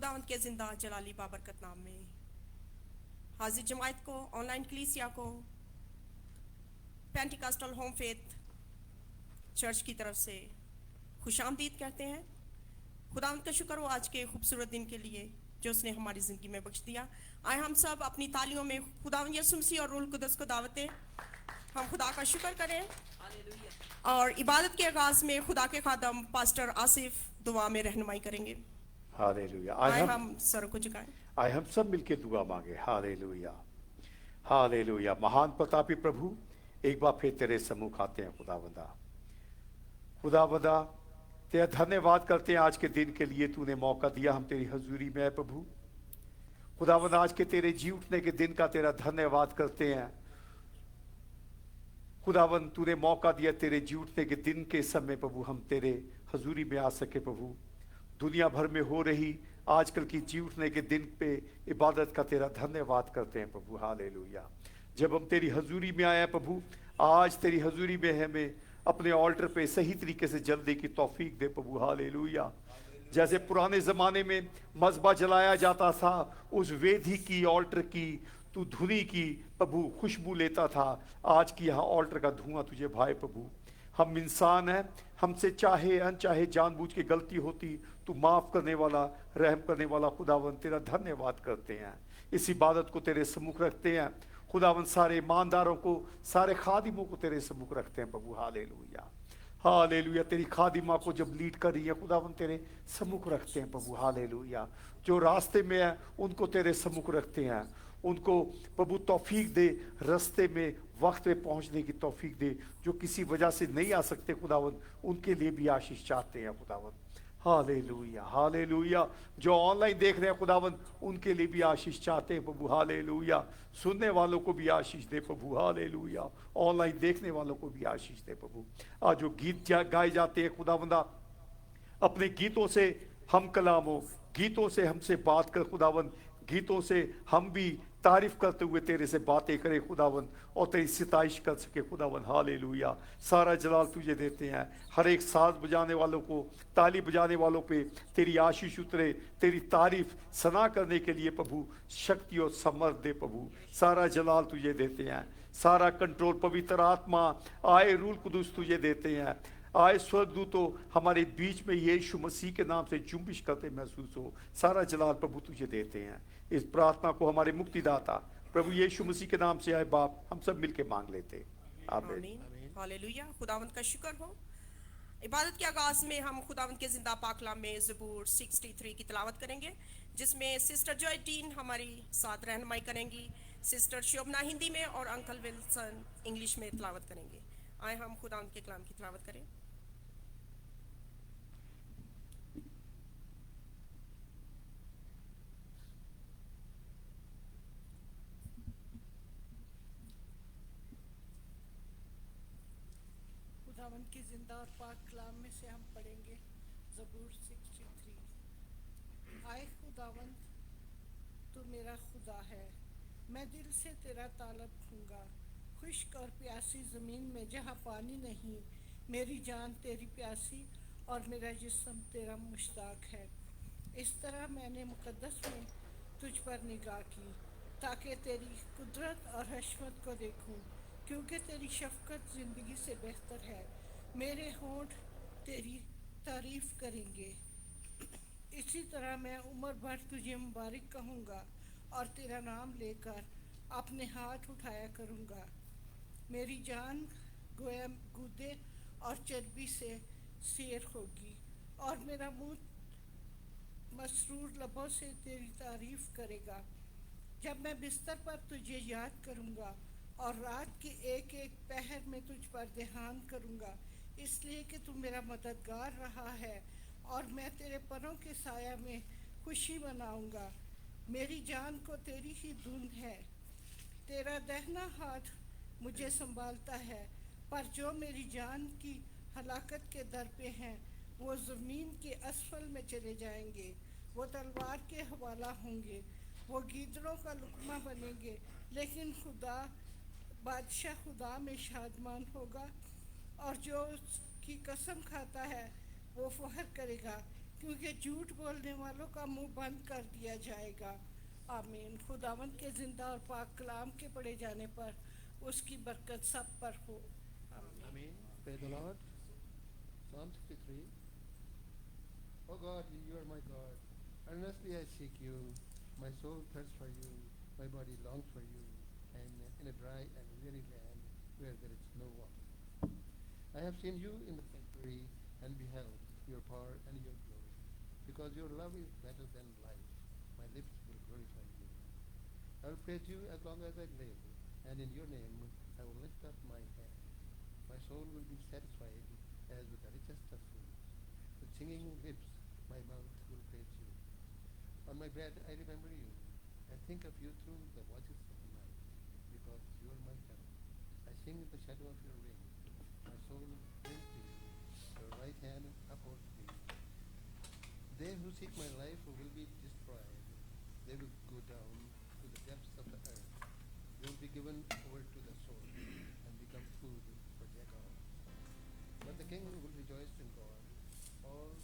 खुदावंद के जिंदा जलाली बाबरकत नाम में हाजिर जमायत को, ऑनलाइन कलीसिया को, पेंटिकॉस्टल होम फेथ चर्च की तरफ से खुशामदीद कहते हैं। खुदावंद का शुक्र हो आज के खूबसूरत दिन के लिए जो उसने हमारी ज़िंदगी में बख्श दिया। आए हम सब अपनी तालियों में खुदावंद यीशु मसीह और रूह कुदस को दावत दें। हम खुदा का शुक्र करें और इबादत के आगाज़ में खुदा के खादम पास्टर आसिफ दुआ में रहनुमाई करेंगे। हालेलुया। आए हम सर को झुकाएं। आए हम सब मिलके दुआ मांगे। Hallelujah, hallelujah. महान प्रतापी प्रभु, एक बार फिर तेरे सम्मुख आते हैं खुदावंदा। खुदावंदा तेरा धन्यवाद करते हैं आज के दिन के लिए, तूने मौका दिया हम तेरी हजूरी में है प्रभु। खुदावंदा आज के तेरे जी उठने के दिन का तेरा धन्यवाद करते हैं खुदावंद। तूने मौका दिया तेरे जी उठने के दिन के समय प्रभु हम तेरे हजूरी में आ सके प्रभु। दुनिया भर में हो रही आजकल की जी उठने के दिन पे इबादत का तेरा धन्यवाद करते हैं प्रभु। हालेलुया। जब हम तेरी हजूरी में आए हैं प्रभु, आज तेरी हजूरी में हमें अपने ऑल्टर पे सही तरीके से जलने की तौफीक दे प्रभु। हालेलुया। जैसे पुराने ज़माने में मज़बा जलाया जाता था, उस वेदी की, ऑल्टर की तू धुनी की प्रभु खुशबू लेता था। आज की यहाँ ऑल्टर का धुआं तुझे भाई प्रभु। हम इंसान हैं, हमसे चाहे अनचाहे जानबूझ के गलती होती, तू माफ़ करने वाला, रहम करने वाला खुदावन, तेरा धन्यवाद करते हैं। इस इबादत को तेरे सम्मुख रखते हैं खुदावन। सारे ईमानदारों को, सारे खादिमों को तेरे सम्मुख रखते हैं प्रभु। Hallelujah, hallelujah. तेरी खादिमा को जब लीड कर रही है खुदावन, तेरे सम्मुख रखते हैं प्रभु। हालेलुया। जो रास्ते में है उनको तेरे सम्मुख रखते हैं। उनको प्रभु तौफीक दे, रास्ते में वक्त पे पहुंचने की तौफीक दे। जो किसी वजह से नहीं आ सकते खुदावन, उनके लिए भी आशीष चाहते हैं खुदावन। Hallelujah, hallelujah. जो ऑनलाइन देख रहे हैं खुदावन, उनके लिए भी आशीष चाहते हैं प्रभु। हालेलुया। सुनने वालों को भी आशीष दे प्रभु। हालेलुया। ऑनलाइन देखने वालों को भी आशीष दे प्रभु। आज जो गीत गाए जाते हैं खुदावंदा, अपने गीतों से हम कलाम हो, गीतों से हमसे बात कर खुदावन। गीतों से हम भी तारीफ करते हुए तेरे से बातें करें खुदावन, और तेरी सिताइश कर सके खुदावन। हालेलुया। सारा जलाल तुझे देते हैं। हर एक साज बजाने वालों को, ताली बजाने वालों पे तेरी आशीष उतरे। तेरी तारीफ सना करने के लिए प्रभु शक्ति और समर्थ दे प्रभु। सारा जलाल तुझे देते हैं। सारा कंट्रोल पवित्र आत्मा आए रूल कुदुस तुझे देते हैं। आए स्वर्गदूतों हमारे बीच में यीशु मसीह के नाम से जुम्बिश करते महसूस हो। सारा जलाल प्रभु तुझे देते हैं। इस प्रार्थना को हमारे मुक्तिदाता प्रभु यीशु मसीह के नाम से आए बाप हम सब मिलके मांग लेते। आमीन। हालेलुया। खुदावंद का शुक्र हो। इबादत के आगाज में हम खुदावंद के जिंदा पाकलाम में ज़बूर 63 की तिलावत करेंगे, जिसमें सिस्टर जॉय डीन हमारी साथ रहनुमाई करेंगी। सिस्टर शोभना हिंदी में और अंकल विल्सन इंग्लिश में तिलावत करेंगे। आए हम खुदावंद के कलाम की तिलावत करें। खुदावंद की जिंदा और पाक कलाम में से हम पढ़ेंगे ज़बूर 63। आए खुदावंद, तू मेरा खुदा है, मैं दिल से तेरा तालब खूंगा। खुश्क और प्यासी ज़मीन में जहाँ पानी नहीं, मेरी जान तेरी प्यासी और मेरा जिस्म तेरा मुश्ताक है। इस तरह मैंने मुक़द्दस में तुझ पर निगाह की, ताकि तेरी कुदरत और हशमत को देखूं, क्योंकि तेरी शफ़क़त ज़िंदगी से बेहतर है। मेरे होंठ तेरी तारीफ़ करेंगे। इसी तरह मैं उम्र भर तुझे मुबारक कहूँगा और तेरा नाम लेकर अपने हाथ उठाया करूँगा। मेरी जान गोया गूदे और चर्बी से सैर होगी, और मेरा मुँह मसरूर लबों से तेरी तारीफ़ करेगा। जब मैं बिस्तर पर तुझे याद करूँगा और रात के एक एक पहर में तुझ पर ध्यान करूँगा, इसलिए कि तू मेरा मददगार रहा है और मैं तेरे परों के साया में खुशी मनाऊँगा। मेरी जान को तेरी ही धुन है, तेरा दाहिना हाथ मुझे संभालता है। पर जो मेरी जान की हलाकत के दर पे हैं, वो ज़मीन के असफल में चले जाएंगे। वो तलवार के हवाला होंगे, वो गीदड़ों का लुकमा बनेंगे, लेकिन खुदा बादशाह खुदा में शादमान होगा, और जो उसकी कसम खाता है वो फख्र करेगा। क्योंकि झूठ बोलने वालों का मुंह बंद कर दिया जाएगा। आमीन। खुदावंद के जिंदा और पाक कलाम के पढ़े जाने पर उसकी बरकत सब पर हो। आमीन। Amen. Praise the Lord. Psalm 63. Oh God, you are my God. Earnestly I seek you. My soul thirsts for you. My body longs for you. And in a dry and weary land where there is no water. I have seen you in the sanctuary and beheld your power and your glory. Because your love is better than life, my lips will glorify you. I will praise you as long as I live, and in your name I will lift up my hand. My soul will be satisfied as with the richest of foods. With singing lips, my mouth will praise you. On my bed, I remember you and think of you through the watches of the night, because you are my help. I sing in the shadow of your wings. My soul clings to you. Your right hand upholds me. They who seek my life will be destroyed. They will go down to the depths of the earth. They will be given over to the sword and become food for jackals. But the king will rejoice in God. All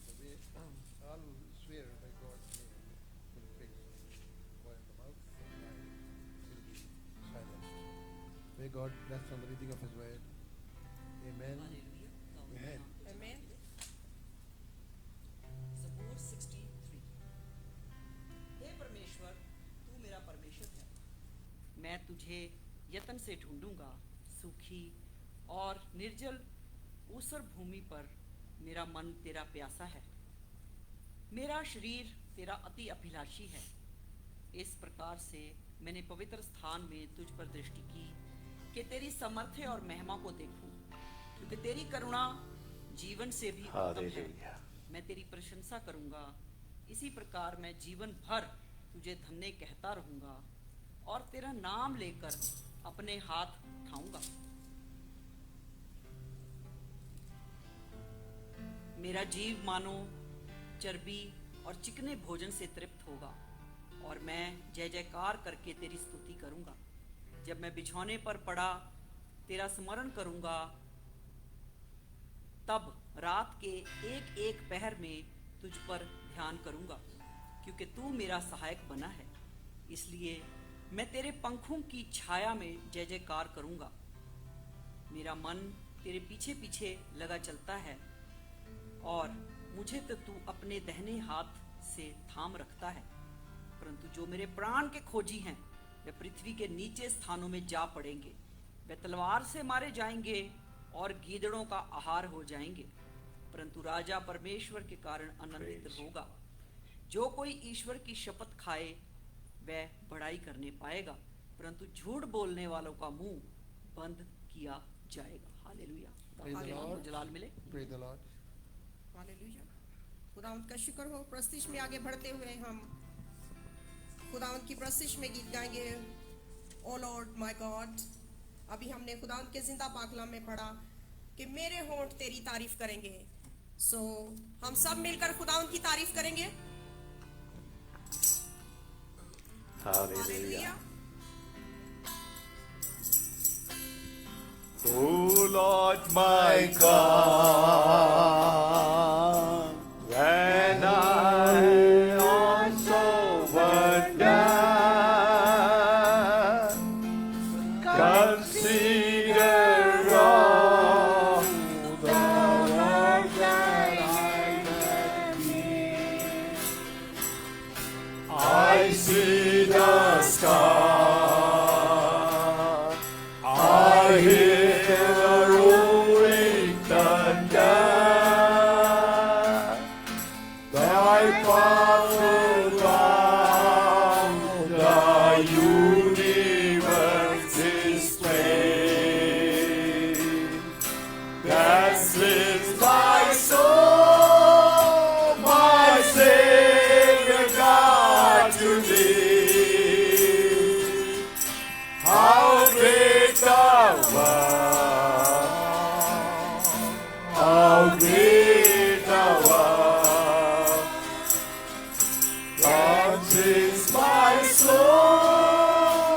will swear by God's name will praise him, while the mouth of lies will be silenced. May God bless on the reading of his word. Amen. Amen. Amen. ज़बूर 63। हे परमेश्वर, तू मेरा परमेश्वर है। मैं तुझे यत्न से ढूंढूंगा। सूखी और निर्जल ऊसर भूमि पर मेरा मन तेरा प्यासा है। मेरा शरीर तेरा अति अभिलाषी है। इस प्रकार से मैंने पवित्र स्थान में तुझ पर दृष्टि की कि तेरी सामर्थ्य और महिमा को देखूं, क्योंकि तेरी करुणा जीवन से भी उत्तम है। मैं तेरी प्रशंसा करूंगा। इसी प्रकार मैं जीवन भर तुझे धन्य कहता रहूंगा और तेरा नाम लेकर अपने हाथ उठाऊंगा। मेरा जीव मानो चर्बी और चिकने भोजन से तृप्त होगा और मैं जय जयकार करके तेरी स्तुति करूंगा। जब मैं बिछौने पर पड़ा तेरा स्मरण करूंगा, तब रात के एक एक पहर में तुझ पर ध्यान करूंगा, क्योंकि तू मेरा सहायक बना है। इसलिए मैं तेरे पंखों की छाया में जय जयकार करूंगा। मेरा मन तेरे पीछे पीछे लगा चलता है और मुझे तो तू अपने दाहिने हाथ से थाम रखता है। परंतु जो मेरे प्राण के खोजी हैं वे पृथ्वी के नीचे स्थानों में जा पड़ेंगे। वे तलवार से मारे जाएंगे और गीदड़ों का आहार हो जाएंगे। परंतु राजा परमेश्वर के कारण आनंदित होगा। जो कोई ईश्वर की शपथ खाए वह बढ़ाई करने पाएगा, परंतु झूठ बोलने वालों का मुंह बंद किया जाएगा। हालेलुया। Praise the आगे Lord. हमको जलाल मिले। Praise the Lord. हालेलुया। खुदावंद का शुक्र हो। प्रस्तिश में आगे बढ़ते हुए हम खुदावंद की प्रस्तिश में गीत गाएंगे, ओ लॉर्ड माय गॉड। अभी हमने खुदावंद के जिंदा पाकलाम में पढ़ा कि मेरे होंठ तेरी तारीफ करेंगे। सो हम सब मिलकर खुदावंद की तारीफ करेंगे। Hallelujah. Oh Lord my God, when I also went down, consider all the work that I did. I see the sky, I hear the rolling thunder, thy power round the universe display, that lifts my soul, my Savior God, to thee. How great thou art, how great thou art. God is my soul,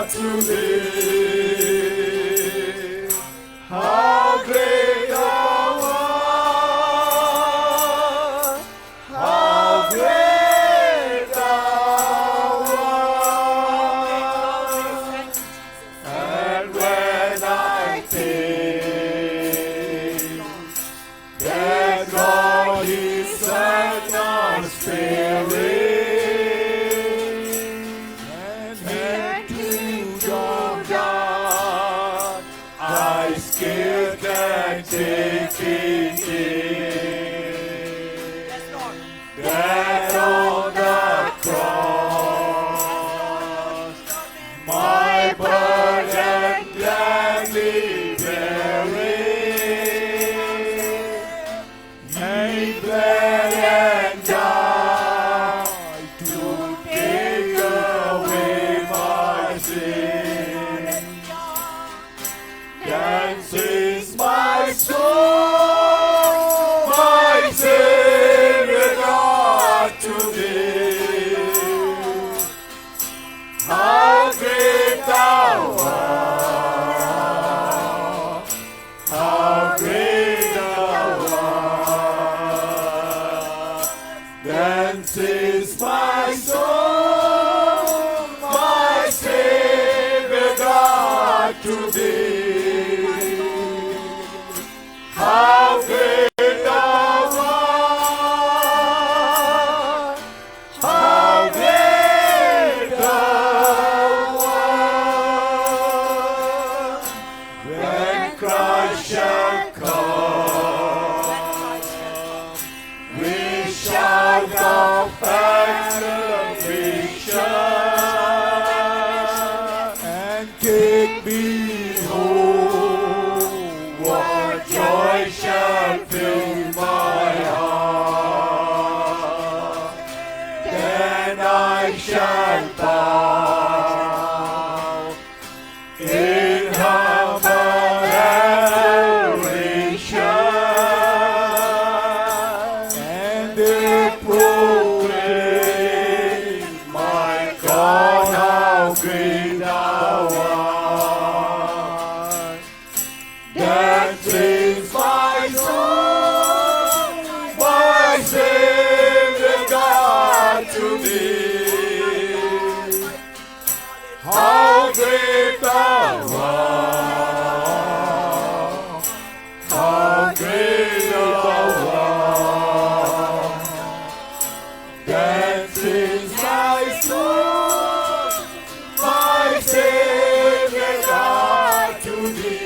to thee. How great thou art, how great thou art. And when I think that God is sent on Spirit, and to your God, I still can take it in. Yes, Lord. That on the cross, my burden gladly bearing, He bled and died to take away my sin. Dances my soul, my Savior God to thee. How great thou art, how great thou art. Dances my soul, my Savior God to thee. How great thou art, how great thou art. When Christ shall come, we shall go and take me home. What joy shall fill my heart? Then I shall bow in humble adoration, and they proclaim, my God, how great thou art. That is my soul, my Savior God to thee. How great thou art, how great thou art. That is my soul, my Savior God to thee.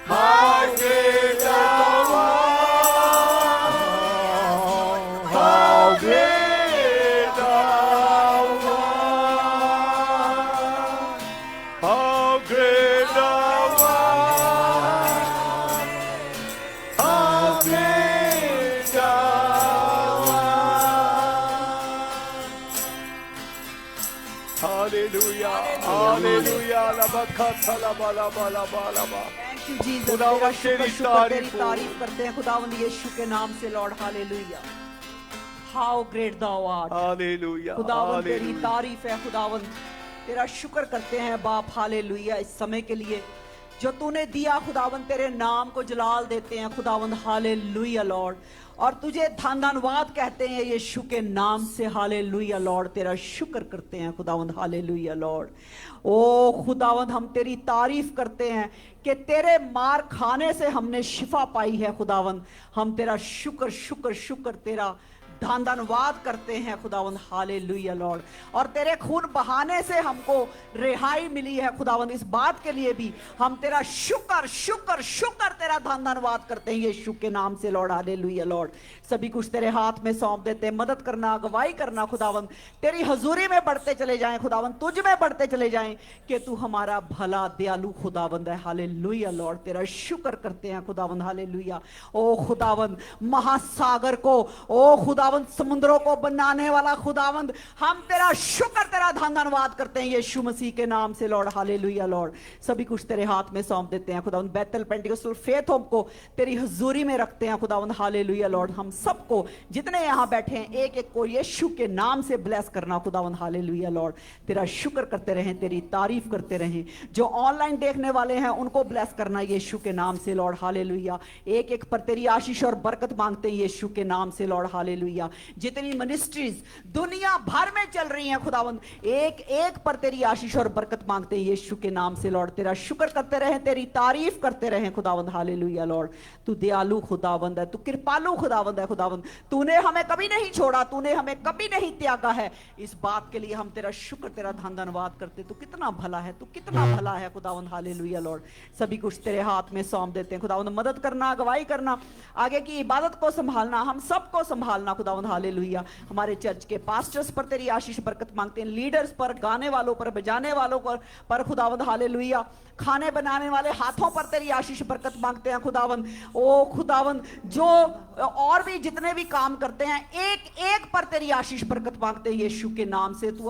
How great thou art, how great thou art, how great thou art, how great thou art. Hallelujah, hallelujah, labakata laba laba laba laba. Thank you, Jesus. खुदावंद तेरा शुक्र तेरी शुक्र तारीफ तेरी हो। तारीफ करते हैं खुदावंद यीशु के नाम से Lord hallelujah. How great thou art. Hallelujah, खुदावंद तेरी hallelujah. तारीफ है खुदावंद. तेरा शुक्र करते हैं बाप हालेलुया इस समय के लिए जो तूने दिया खुदावंद. तेरे नाम को जलाल देते हैं खुदावंद हालेलुया लॉर्ड. और तुझे धन्यवाद कहते हैं यीशु के नाम से हालेलुया लॉर्ड. तेरा शुक्र करते हैं खुदावंद हालेलुया लॉर्ड. ओ खुदावंद हम तेरी तारीफ करते हैं कि तेरे मार खाने से हमने शिफा पाई है खुदावंद. हम तेरा शुक्र शुक्र शुक्र तेरा धन्यवाद करते हैं खुदावंद हालेलुया लॉर्ड. और तेरे खून बहाने से हमको रिहाई मिली है खुदावंद. इस बात के लिए भी हम तेरा शुक्र शुक्र शुक्र तेरा धन्यवाद करते हैं यीशु के नाम से लॉर्ड हालेलुया लॉर्ड. सभी कुछ तेरे हाथ में सौंप देते हैं. मदद करना अगुवाई करना खुदावंद. तेरी हजूरी में बढ़ते चले जाएं खुदावंद. तुझ में बढ़ते चले जाएं कि तू हमारा भला दयालु खुदावंद है हालेलुया लॉर्ड. तेरा शुक्र करते हैं खुदावंद हालेलुया. ओ खुदावंद महासागर को ओ खुदा खुदावंद समुद्रों को बनाने वाला खुदावंद, हम तेरा शुक्र तेरा धन्यवाद करते हैं यीशु मसीह के नाम से लॉर्ड। हालेलुया लॉर्ड, सभी कुछ तेरे हाथ में सौंप देते हैं खुदावंद। बैतल पेंटिकोस्टल फेथ होम को तेरी हुजूरी में रखते हैं खुदावंद। हालेलुया लॉर्ड, हम सबको जितने यहाँ बैठे हैं एक एक को यीशु के नाम से ब्लेस करना खुदावंद। हालेलुया लॉर्ड, तेरा शुक्र करते रहें, तेरी तारीफ करते रहें। जो ऑनलाइन देखने वाले हैं उनको ब्लेस करना यीशु के नाम से लॉर्ड। हालेलुया, एक एक पर तेरी आशीष और बरकत मांगते हैं यीशु के नाम से लॉर्ड। हालेलुया, जितनी मिनिस्ट्रीज दुनिया भर में चल रही हैं खुदावंद, एक एक पर तेरी आशीष और बरकत मांगते हैं यीशु के नाम से लॉर्ड। तेरा शुक्र करते रहें, तेरी तारीफ करते रहें खुदावंद। हालेलुया लॉर्ड, तू दयालु खुदावंद है, तू कृपालु खुदावंद है खुदावंद। तूने हमें कभी नहीं छोड़ा, तूने हमें कभी नहीं त्यागा है। इस बात के लिए हम तेरा शुक्र तेरा धन्यवाद करते। तू कितना भला है, तू कितना भला है खुदावंद। हालेलुया लॉर्ड, सभी कुछ तेरे हाथ में सौंप देते हैं खुदावंद। मदद करना, अगुवाई करना, आगे की इबादत को संभालना, हम सबको संभालना खुदावंद। हालेलुया, हमारे चर्च के पास्टर्स पर तेरी आशीष बरकत मांगते हैं, लीडर्स पर, गाने वालों पर, बजाने वालों पर खुदावंद। हालेलुया, खाने बनाने वाले हाथों पर तेरी आशीष बरकत मांगते हैं खुदावंद। ओ खुदावंद, जो और भी जितने भी काम करते हैं एक एक पर तेरी आशीष बरकत मांगते हैं यीशु के नाम से। तू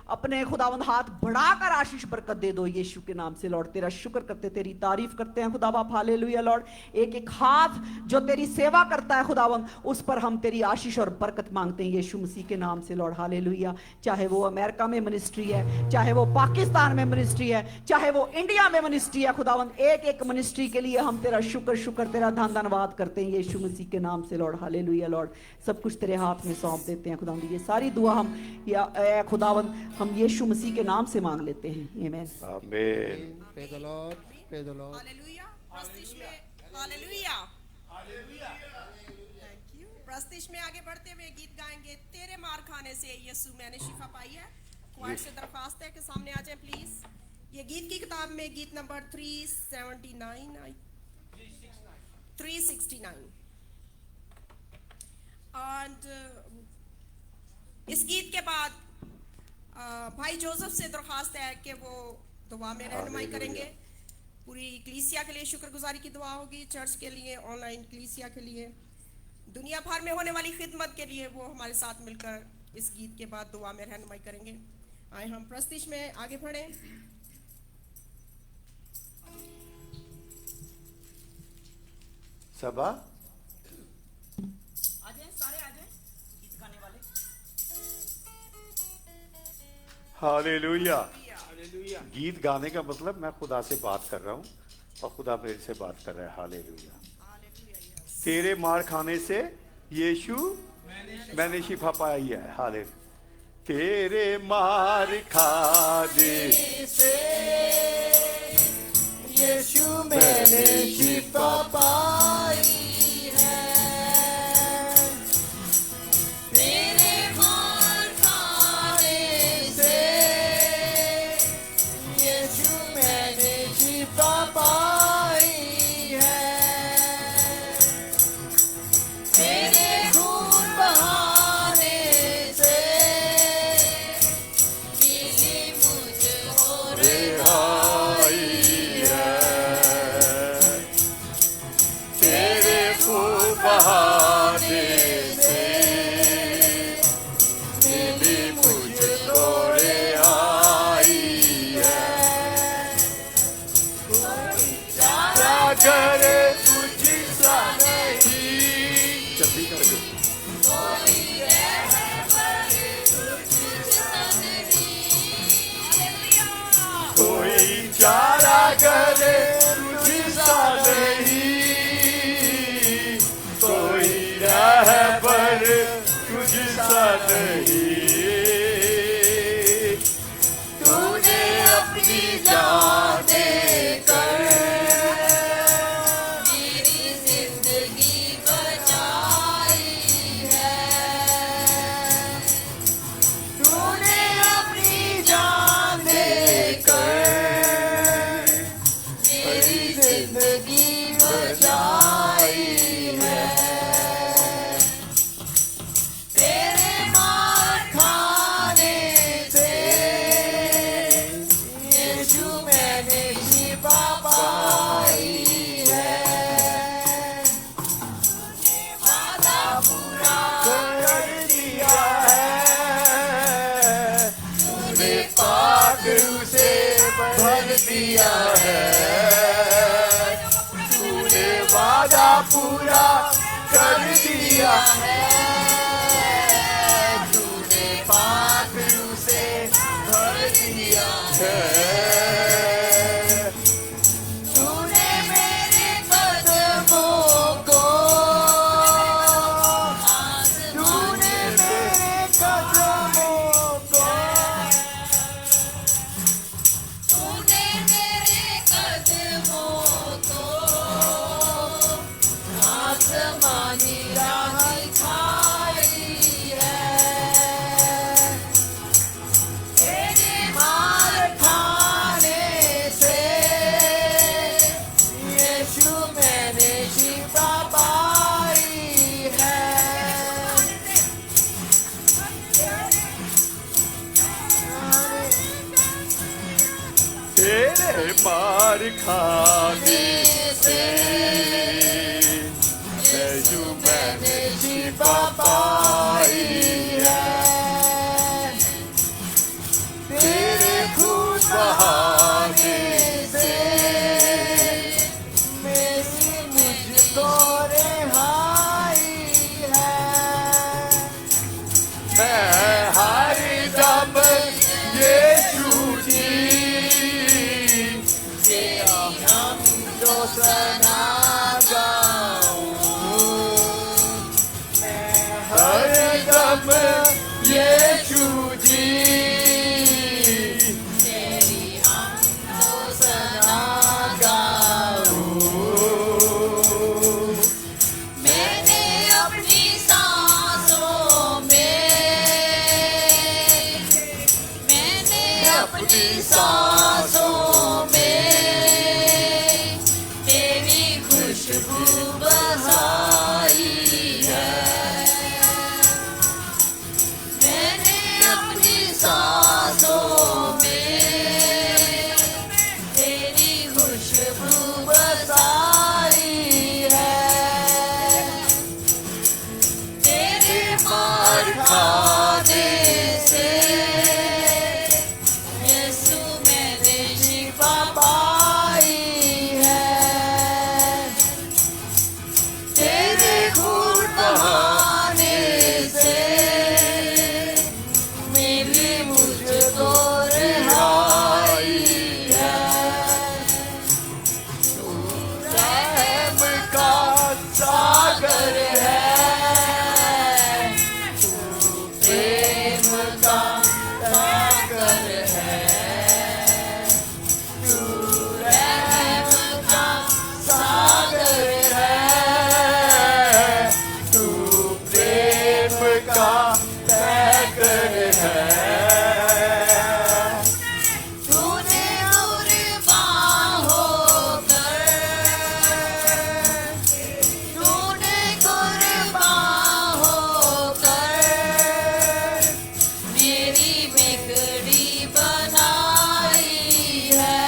अपने खुदावंद हाथ बढ़ाकर आशीष बरकत दे दो यीशु के नाम से लॉर्ड। तेरा शुक्र करते, तेरी तारीफ करते हैं खुदा बाप। हालेलुया लॉर्ड, एक एक हाथ जो तेरी सेवा करता है खुदावंद, उस पर हम तेरी आशीष और बरकत मांगते हैं यीशु मसीह के नाम से लॉर्ड। हालेलुया, चाहे वो अमेरिका में मिनिस्ट्री है, चाहे वो पाकिस्तान में मिनिस्ट्री है, चाहे वो इंडिया में मिनिस्ट्री है खुदावंद, एक एक मिनिस्ट्री के लिए हम तेरा शुक्र तेरा धन्यवाद करते हैं यीशु मसीह के नाम से लॉर्ड। हालेलुया लॉर्ड, सब कुछ तेरे हाथ में सौंप देते हैं खुदावंद। ये सारी दुआ हम खुदावंद हम यीशु मसीह के नाम से मांग लेते हैं। आमीन। आमीन। Praise the Lord. Praise the Lord. Hallelujah, प्रस्तिश में हालेलुया, थैंक यू। प्रस्तिश में आगे बढ़ते हुए गीत गाएंगे, तेरे मार खाने से यीशु मैंने शिफा पाई है। क्वाइट से दरख्वास्त है कि सामने आ जाए प्लीज। ये गीत की किताब में गीत नंबर 369 और इस गीत के बाद भाई जोसेफ से दरख्वास्त है कि वो दुआ में रहनुमाई करेंगे। पूरी कलीसिया के लिए शुक्रगुजारी की दुआ होगी, चर्च के लिए, ऑनलाइन कलीसिया के लिए, दुनिया भर में होने वाली खिदमत के लिए वो हमारे साथ मिलकर इस गीत के बाद दुआ में रहनुमाई करेंगे। आए हम प्रस्तिश में आगे बढ़ें। सबा आ जाए, सारे आ जाए गीत गाने वाले। हालेलुया। गीत गाने का मतलब मैं खुदा से बात कर रहा हूँ और खुदा मेरे से बात कर रहा है। हालेलुया। तेरे मार खाने से यीशु मैंने शिफा पाई है। हाले तेरे मार खाने से यीशु मैंने शिफा पाई है। तेरे मार खाने से यीशु मैंने शिफा पाई है। तेरे खून बहाने से मिली मुझको रिहाई है। तेरे खून बहाने से मिली मुझको रिहाई है। क्या करे तुझसा नहीं, जल्दी कर दो। कोई चारा करे तुझसा नहीं, कोई रहबर तुझसा नहीं। तूने अपनी जान देकर मेरी जिंदगी बचाई है। तूने अपनी जान देकर मेरी जिंदगी बचाई है। तेरे मार दिया है, तूने पाखरू से भर दिया है, तूने मेरे कदमों को, तूने मेरे कदमों को, तूने मेरे कदमों को आसमानी राह दिखाई है, तेरे मार खाने से यीशु मैंने शिफा पाई है, तेरे मार खाने से यीशु मैंने शिफा पाई है, तेरे खून बहाने से मेरी मुझको रिहाई है, मैं हर दम यीशु जी तेरा हम तो सना गाऊं, हर दम यीशु जी तेरी हम तो सना गाऊं, मैंने अपनी सांसों में, मैंने अपनी सांसों में तेरी खुशबू बसाई है, मैंने अपनी सांसों में तेरी खुशबू बसाई है, तेरे मार खाने से यीशु मैंने शिफा पाई है, तेरे खून बहाने से मेरी मुझको रिहाई है, तू रहम का सागर है, तू प्रेम का सागर है, तू रहम का सागर है, तू प्रेम का सागर है, तूने कुर्बान होकर, तूने कुर्बान होकर मेरी बिगड़ी बनाई है,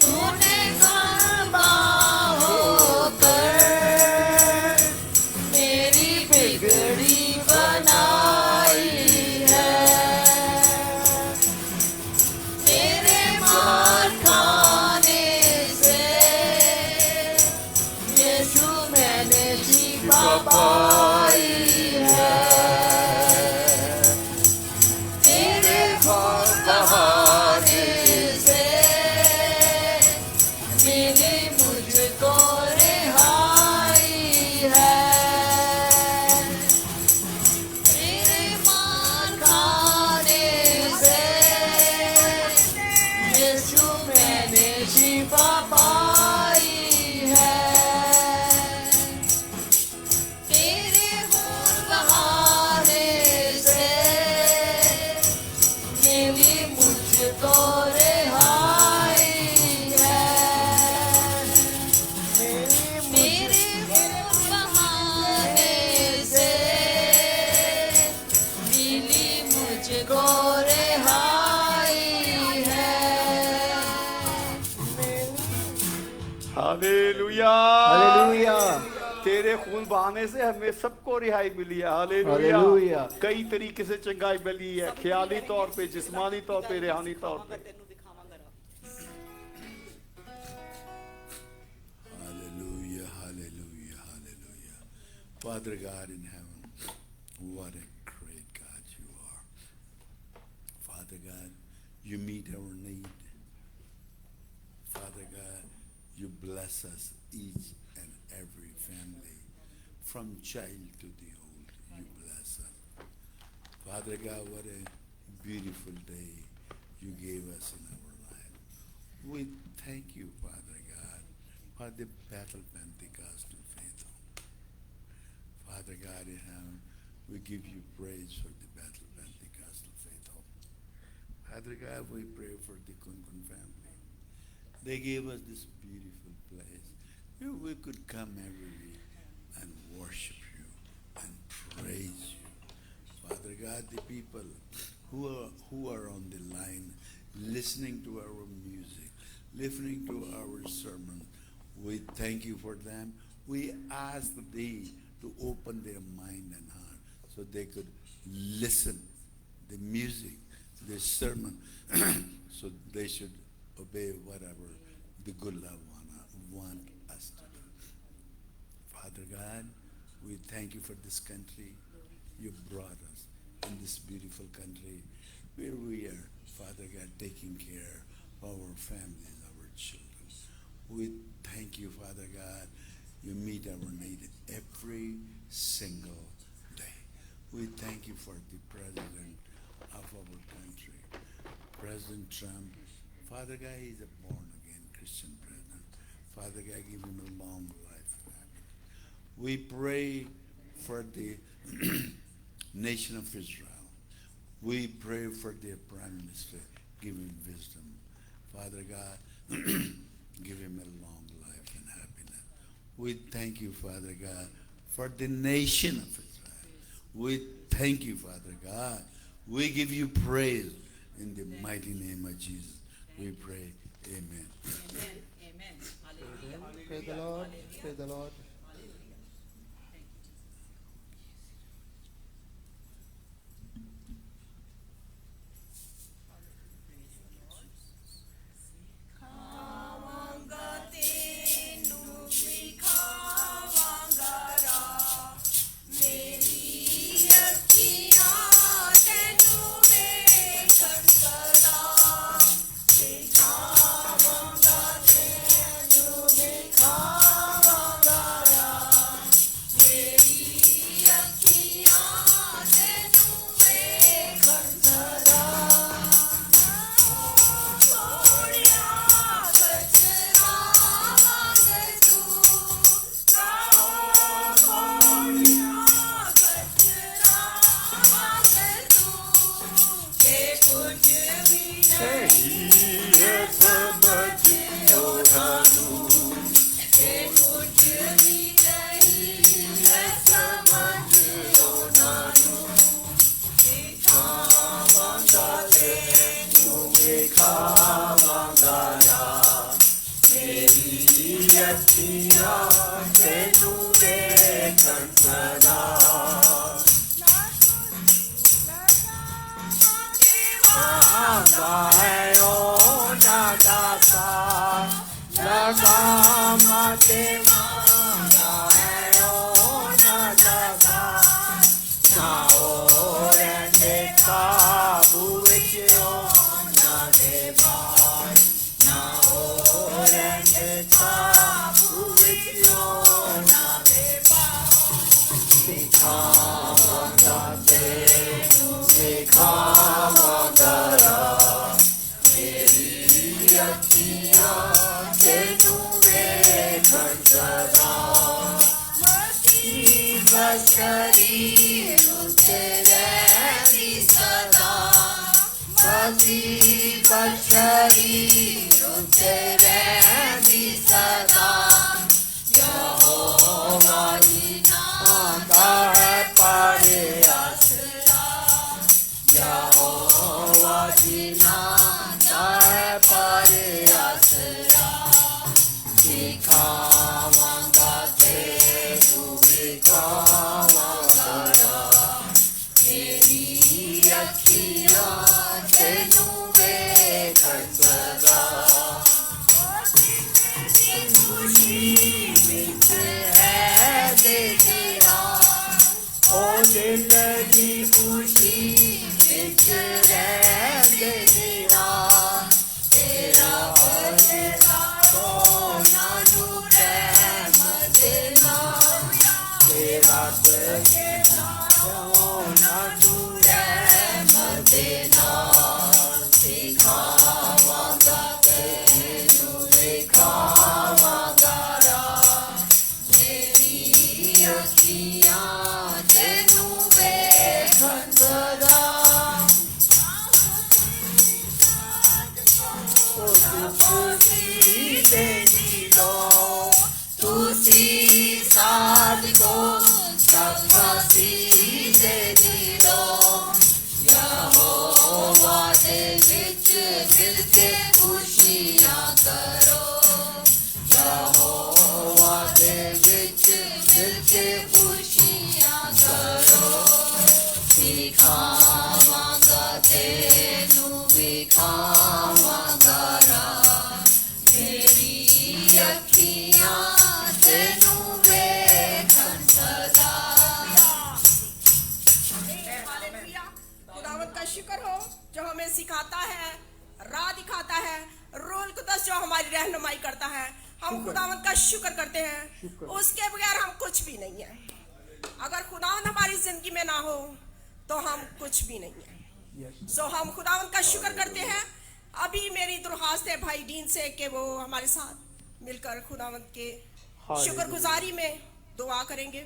तूने कुर्बान होकर मेरी बिगड़ी बनाई है, तेरे मार खाने से यीशु मैंने शिफा पाई है, तेरे खून बहाने से मेरे मुझको रिहाई है, तेरे मार खाने से यीशु मैंने शिफा पाई है, तेरे खून बहाने से मेरी मुझको रिहाई है, मेरे खून बहाने से मिली मुझको रिहाई है, हालेलुया हालेलुया। तेरे खून बहाने से हमें सबको रिहाई मिली है। हालेलुया। हालेलुया। कई तरीके से चंगाई मिली है, ख्याली तौर पे, जिस्मानी तौर पे, रूहानी तौर पे। तेनू दिखावांगा रब। Hallelujah, hallelujah, hallelujah. Father God in heaven, what a great God you are. Father God, you meet our need. Father God, you bless us, each and every family, from child to the old, you bless us. Father God, what a beautiful day you gave us in our life. We thank you, Father God, for the Bethel Pentecostal faith home. Father God in heaven, we give you praise for the Bethel Pentecostal faith home. Father God, we pray for the Kunkun family. They gave us this beautiful place where we could come every week and worship you and praise you. Father God, the people who are on the line, listening to our music, listening to our sermon, we thank you for them. We ask thee to open their mind and heart so they could listen the music, the sermon, so they should obey whatever the good Lord want us to do. Father God, we thank you for this country. You brought us in this beautiful country where we are, Father God, taking care of our families, our children. We thank you, Father God. You meet our need every single day. We thank you for the president of our country, President Trump. Father God, he's a born-again Christian president. Father God, give him a long life. We pray for the nation of Israel. We pray for their prime minister. Give him wisdom. Father God, give him a long life and happiness. We thank you, Father God, for the nation of Israel. We thank you, Father God. We give you praise in the mighty name of Jesus. We pray, amen. Amen. Amen. Hallelujah. Praise the Lord. Praise the Lord. खावांगा लगी खुशी बिच रहंदे नीरा तेरा बरसा सोना नू रहम देना तेरा बरसा सोना नू रहम देना सिखावांगा तेनू दिखावांगा राह मेरी अखियां तेनू वेखन सदा तुसी दो तुसी साथ को सबसी दे दिलो यहोवा दे विच मिल के खुशियां करो यहोवा दे विच मिल के खुशियां करो सिखावांगा तेनू विखावांगा राह मेरी अखियां तेनू वेखन सदा हालेलुया। खुदावंद का शुक्र हो जो हमें सिखाता है, राह दिखाता है, रोल कुदस जो हमारी रहनुमाई करता है। हम खुदावंद का शुक्र करते हैं, उसके बगैर हम कुछ भी नहीं है। अगर खुदावंद हमारी जिंदगी में ना हो तो हम कुछ भी नहीं है। सो हम खुदावंद का शुक्र करते हैं। अभी मेरी दरख्वास्त है भाई डीन से कि वो हमारे साथ मिलकर खुदावंद के शुक्रगुजारी में दुआ करेंगे।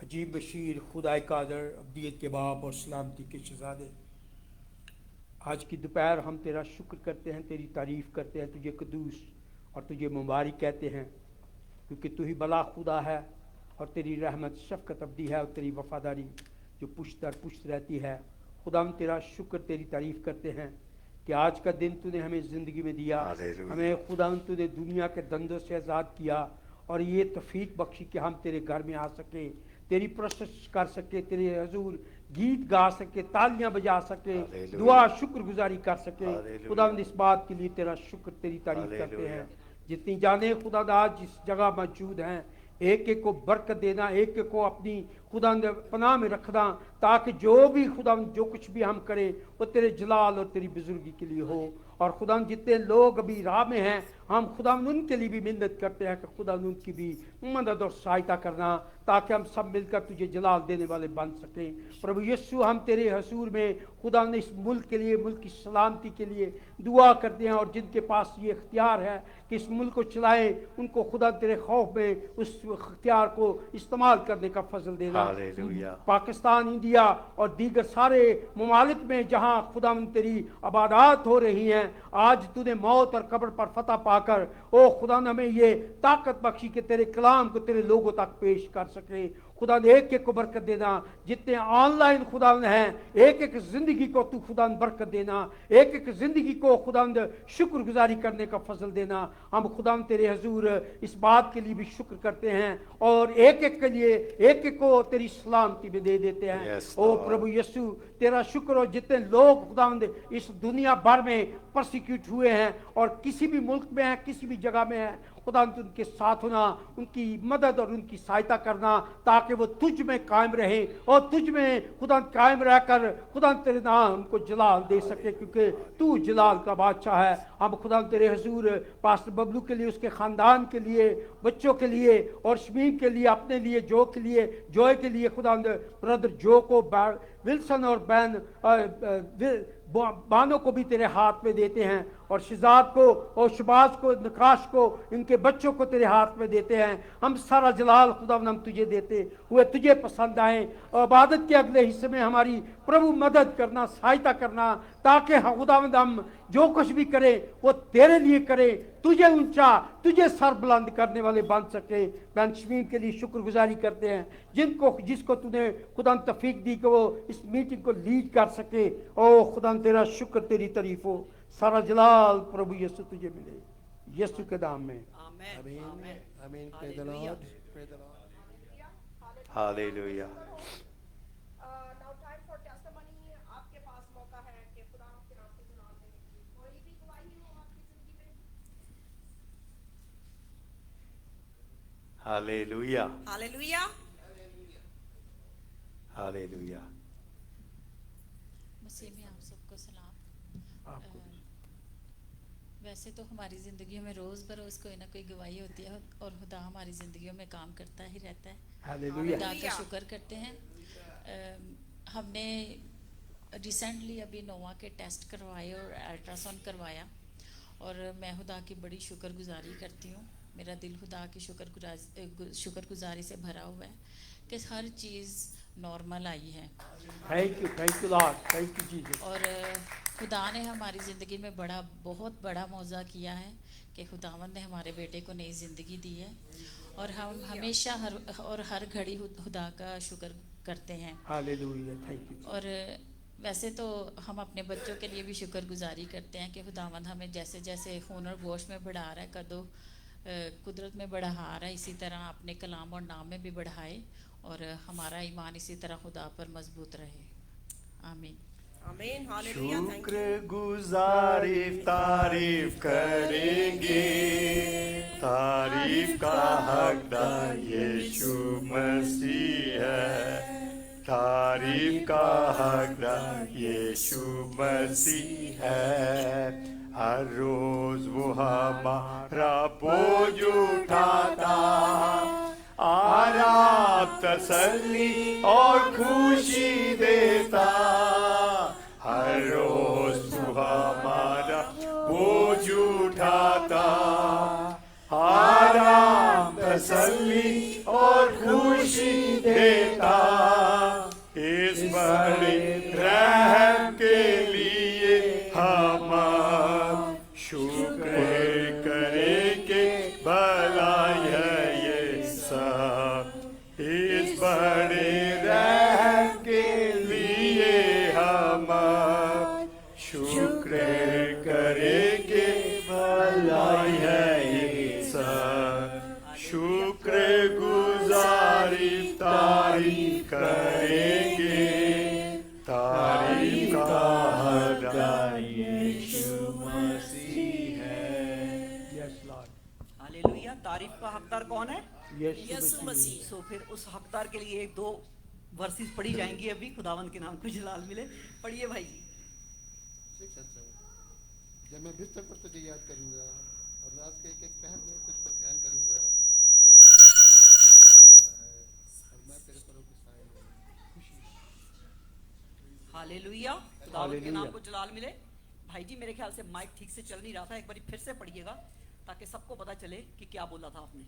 अजीब बशीर खुदा कादर अब्दियत के बाप और सलामती के शहजादे, आज की दोपहर हम तेरा शुक्र करते हैं, तेरी तारीफ़ करते हैं, तुझे कदूस और तुझे मुबारक कहते हैं, क्योंकि तू ही भला खुदा है और तेरी रहमत शफ़क़त अब्दी है और तेरी वफ़ादारी जो पुश्त दर पुश्त रहती है। खुदा हम तेरा शुक्र तेरी तारीफ़ करते हैं कि आज का दिन तूने हमें ज़िंदगी में दिया, हमें खुदा तूने दुनिया के दंदों से आज़ाद किया और ये तौफीक बख्शी कि हम तेरे घर में आ सके, तेरी प्रशंसा कर सके, तेरे हजूर गीत गा सके, तालियां बजा सके, दुआ शुक्रगुजारी कर सके। खुदा इस बात के लिए तेरा शुक्र तेरी तारीफ करते हैं। जितनी जाने खुदा आज जिस जगह मौजूद हैं, एक एक को बरकत देना, एक एक को अपनी खुदा पनाह में रखना, ताकि जो भी खुदा जो कुछ भी हम करें वो तेरे जलाल और तेरी बुजुर्गी के लिए हो। और खुदा जितने लोग अभी राह में हैं, हम खुदा उनके लिए भी मिन्नत करते हैं कि खुदा उनकी भी मदद और सहायता करना, ताकि हम सब मिलकर तुझे जलाल देने वाले बन सकें। प्रभु यीशु हम तेरे हसूर में खुदा ने इस मुल्क के लिए, मुल्क की सलामती के लिए दुआ करते हैं, और जिनके पास ये इख्तियार है कि इस मुल्क को चलाएं, उनको खुदा तेरे खौफ में उस इख्तियार को इस्तेमाल करने का फजल देना। पाकिस्तान, इंडिया और दीगर सारे ममालिक में जहाँ खुदा तेरी इबादत हो रही हैं, आज तूने मौत और कब्र पर फतह पाकर ओ खुदा ने हमें ये ताकत बख्शी कि तेरे कलाम को तेरे लोगों तक पेश कर सके। खुदा ने एक एक को बरकत देना, जितने ऑनलाइन खुदा हैं, एक एक जिंदगी को तू खुदा बरकत देना, एक एक जिंदगी को खुदा शुक्रगुजारी करने का फजल देना। हम खुदा तेरे हजूर इस बात के लिए भी शुक्र करते हैं और एक एक के लिए एक एक को तेरी सलामती में दे देते हैं। ओ प्रभु यीशु तेरा शुक्र हो, जितने लोग खुदा इस दुनिया भर में परसिक्यूट हुए हैं और किसी भी मुल्क में हैं, किसी भी जगह में हैं, खुदा उनके साथ होना, उनकी मदद और उनकी सहायता करना, ताकि वो तुझ में कायम रहे और तुझ में खुदा कायम रहकर खुदा तेरे नाम उनको जलाल दे सके, क्योंकि तू जलाल का बादशाह है। हम खुदा तेरे हजूर पास्टर बबलू के लिए, उसके ख़ानदान के लिए, बच्चों के लिए और शमीम के लिए, अपने लिए, जो के लिए, जॉय के लिए, खुदा ब्रदर जो को, विल्सन और बैन बानों को भी तेरे हाथ में देते हैं, और शिजात को और शबाज को, नकाश को, इनके बच्चों को तेरे हाथ में देते हैं। हम सारा जलाल खुदा हम तुझे देते हुए तुझे पसंद आए, और इबादत के अगले हिस्से में हमारी प्रभु मदद करना, सहायता करना, ताकि खुदावंद हम जो कुछ भी करें वो तेरे लिए करें, तुझे ऊंचा, तुझे सर बुलंद करने वाले बन सके। बहन शमीम के लिए शुक्रगुजारी करते हैं, जिसको तूने खुदा तौफीक दी कि वो इस मीटिंग को लीड कर सके। ओ खुदा तेरा शुक्र, तेरी तारीफ हो, सारा जलाल प्रभु यीशु तुझे मिले, यीशु के नाम में आमीन आमीन आमीन आमीन। Praise the Lord. Praise the Lord. Hallelujah. Now time for testimony. आपके पास मौका है कि खुदा आपके नाम को गुनाह देने की कोई भी गवाही हो आपकी जिंदगी में। हालेलुया। हालेलुया। हालेलुया। मसीह में आप सबको सलाम। आपको वैसे तो हमारी ज़िंदगियों में रोज़ बरोज़ कोई ना कोई गवाही होती है और खुदा हमारी ज़िंदगियों में काम करता ही रहता है। हालेलुया। खुदा का शुक्र करते हैं। हमने रिसेंटली अभी नोवा के टेस्ट करवाए और अल्ट्रासाउंड करवाया और मैं खुदा की बड़ी शुक्रगुजारी करती हूँ। मेरा दिल खुदा की शुक्रगुजारी से भरा हुआ है कि हर चीज़ नॉर्मल आई है thank you Lord, thank you Jesus. और खुदा ने हमारी ज़िंदगी में बहुत बड़ा मौज़ा किया है कि खुदावंद ने हमारे बेटे को नई ज़िंदगी दी है और हम हमेशा हर घड़ी खुदा का शुक्र करते हैं। Hallelujah, thank you. और वैसे तो हम अपने बच्चों के लिए भी शुक्रगुजारी करते हैं कि खुदावंद हमें जैसे जैसे खून और गोश्त में बढ़ा रहा है, कदो कुदरत में बढ़ा रहा है, इसी तरह अपने कलाम और नाम में भी बढ़ाए और हमारा ईमान इसी तरह खुदा पर मजबूत रहे। आमीन। आमीन। हालेलुया। थैंक शुक्र यू। गुजारी तारीफ करेंगे, तारीफ का हकदार यीशु मसीह है, तारीफ का हकदार यीशु मसीह है। हर रोज वो हमारा बोझ उठाता, आराम तसल्ली और खुशी देता। हर रोज वो हमारा बोझ उठाता, आराम तसल्ली और खुशी देता। इस बड़े रहम के लिए हम शुक्र करेंगे, भलाई है ये सब। इस बड़े रहम के लिए हम शुक्र करेंगे, भलाई है ये सब। शुक्र गुजारी तारीफ करेंगे, तारीफ का हकदार यीशु मसीह है। Yes Lord, hallelujah. तारीफ का हकदार कौन है? यीशु मसीह। सो फिर उस हकदार के लिए एक दो वर्सेस पढ़ी जाएंगी अभी, खुदावंद के नाम को जलाल मिले। पढ़िए भाई जी। 6 और 7। जब मैं बिस्तर पर तुझे याद करूंगा और रात के एक पहर में तुझ पर ध्यान करूंगा, कुछ कर रहा है और मैं तेरे परों के साए में खुशी। हालेलुया। खुदावंद के हालेलुया। नाम को जलाल मिले। भाई जी मेरे ख्याल से माइक ठीक से चल नहीं रहा था, एक बार फिर से पढ़िएगा ताकि सबको पता चले कि क्या बोला था आपने।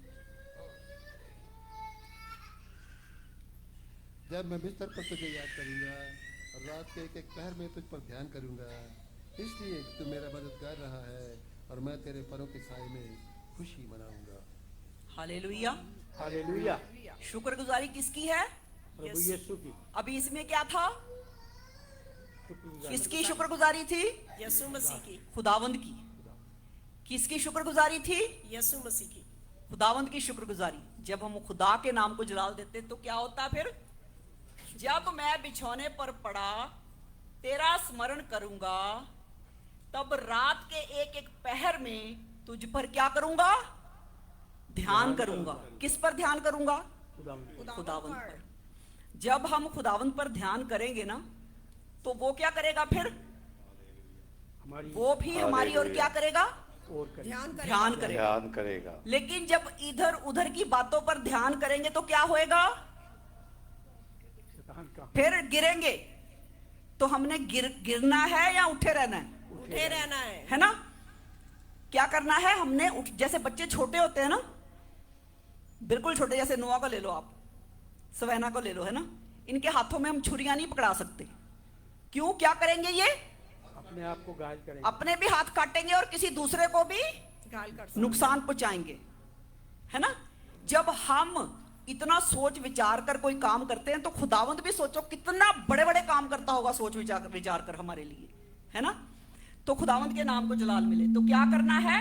जब मैं बिस्तर पर तुझे याद करूंगा और रात के एक पहर में तुझ पर ध्यान करूंगा, इसलिए कि तू मेरा मददगार रहा है और मैं तेरे परों के साए में खुशी मनाऊंगा। हालेलुया। हालेलुया। शुक्रगुजारी किसकी है? प्रभु यीशु की अभी इसमें क्या था? शुक्रगुजारी। किसकी शुक्रगुजारी थी? यीशु मसीह की। खुदावंद की। किसकी शुक्रगुजारी थी? यीशु मसीह की। खुदावंद की शुक्रगुजारी। जब हम खुदा के नाम को जलाल देते तो क्या होता फिर? जब मैं बिछौने पर पड़ा तेरा स्मरण करूंगा, तब रात के एक पहर में तुझ पर क्या करूंगा? ध्यान करूंगा। किस पर ध्यान करूंगा? खुदावंद पर। जब हम खुदावंद पर ध्यान करेंगे ना, तो वो क्या करेगा फिर? हमारी वो भी हमारी और क्या करेगा? और करें। ध्यान करेगा। ध्यान करेगा। लेकिन जब इधर उधर की बातों पर ध्यान करेंगे तो क्या होएगा? शैतान का फिर गिरेंगे। तो हमने गिरना है या उठे रहना है? उठे रहना है ना? क्या करना है हमने? जैसे बच्चे छोटे होते हैं ना, बिल्कुल छोटे, जैसे नोआ को ले लो आप, सवैना को ले लो, है ना? इनके हाथों में हम छुरियां नहीं पकड़ा सकते। क्यों? क्या करेंगे ये? अपने आप को घायल करेंगे। अपने भी हाथ काटेंगे और किसी दूसरे को भी घायल कर सकते। नुकसान पहुंचाएंगे, है ना? जब हम इतना सोच विचार कर कोई काम करते हैं तो खुदावंद भी सोचो कितना बड़े बड़े काम करता होगा सोच विचार कर हमारे लिए, है ना? तो खुदावंद के नाम को जलाल मिले। तो क्या करना है?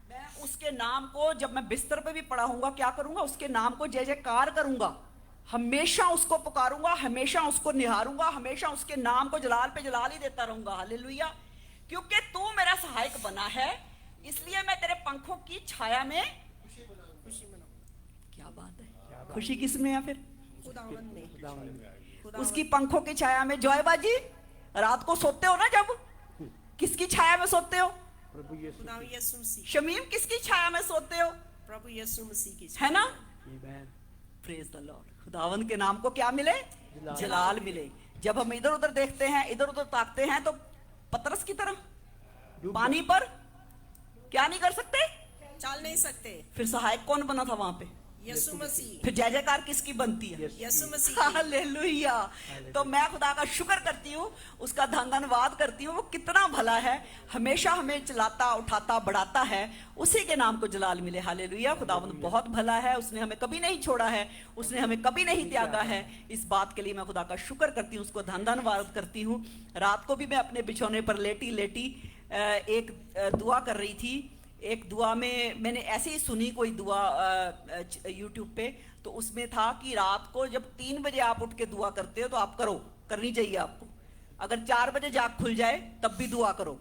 मैं उसके नाम को, जब मैं बिस्तर पे भी पड़ा हूंगा, क्या करूंगा? उसके नाम को जय जयकार करूंगा, हमेशा उसको पुकारूंगा, हमेशा उसको निहारूंगा, हमेशा उसके नाम को जलाल पे जलाल ही देता रहूंगा। हालेलुया। क्योंकि तू मेरा सहायक बना है, इसलिए मैं तेरे पंखों की छाया में खुशी मनाऊंगा। क्या बात है? खुशी किस में है फिर? खुदावंद में। उसकी पंखों की छाया में। जॉयबाजी, रात को सोते हो ना जब, किसकी छाया में सोते हो? प्रभु यीशु खुदावन यीशु मसीह, शमीम, किसकी छाया में सोते हो? प्रभु यीशु मसीह की है ना? आमेन। Praise the lord. खुदावन के नाम को क्या मिले? जलाल मिले। जब हम इधर उधर देखते हैं, इधर उधर ताकते हैं, तो पतरस की तरह पानी पर क्या नहीं कर सकते? चल नहीं सकते। फिर सहायक कौन बना था वहां पे? यीशु मसीह, फिर जय जयकार किसकी बनती है? यीशु मसीह की। हालेलुया। तो मैं खुदा का शुक्र करती हूँ, उसका धन्यवाद करती हूँ। वो कितना भला है, हमेशा हमें चलाता, उठाता, बढ़ाता है। उसी के नाम को जलाल मिले। हालेलुया। खुदावंद बहुत भला है, उसने हमें कभी नहीं छोड़ा है, उसने हमें कभी नहीं त्यागा है। इस बात के लिए मैं खुदा का शुक्र करती हूँ, उसको धन्यवाद करती हूँ। रात को भी मैं अपने बिछौने पर लेटी लेटी एक दुआ कर रही थी। एक दुआ में मैंने ऐसे ही सुनी कोई दुआ यूट्यूब पे, तो उसमें था कि रात को जब 3 बजे आप उठ के दुआ करते हो तो आप करो, करनी चाहिए आपको। अगर 4 बजे जाग खुल जाए तब भी दुआ करो।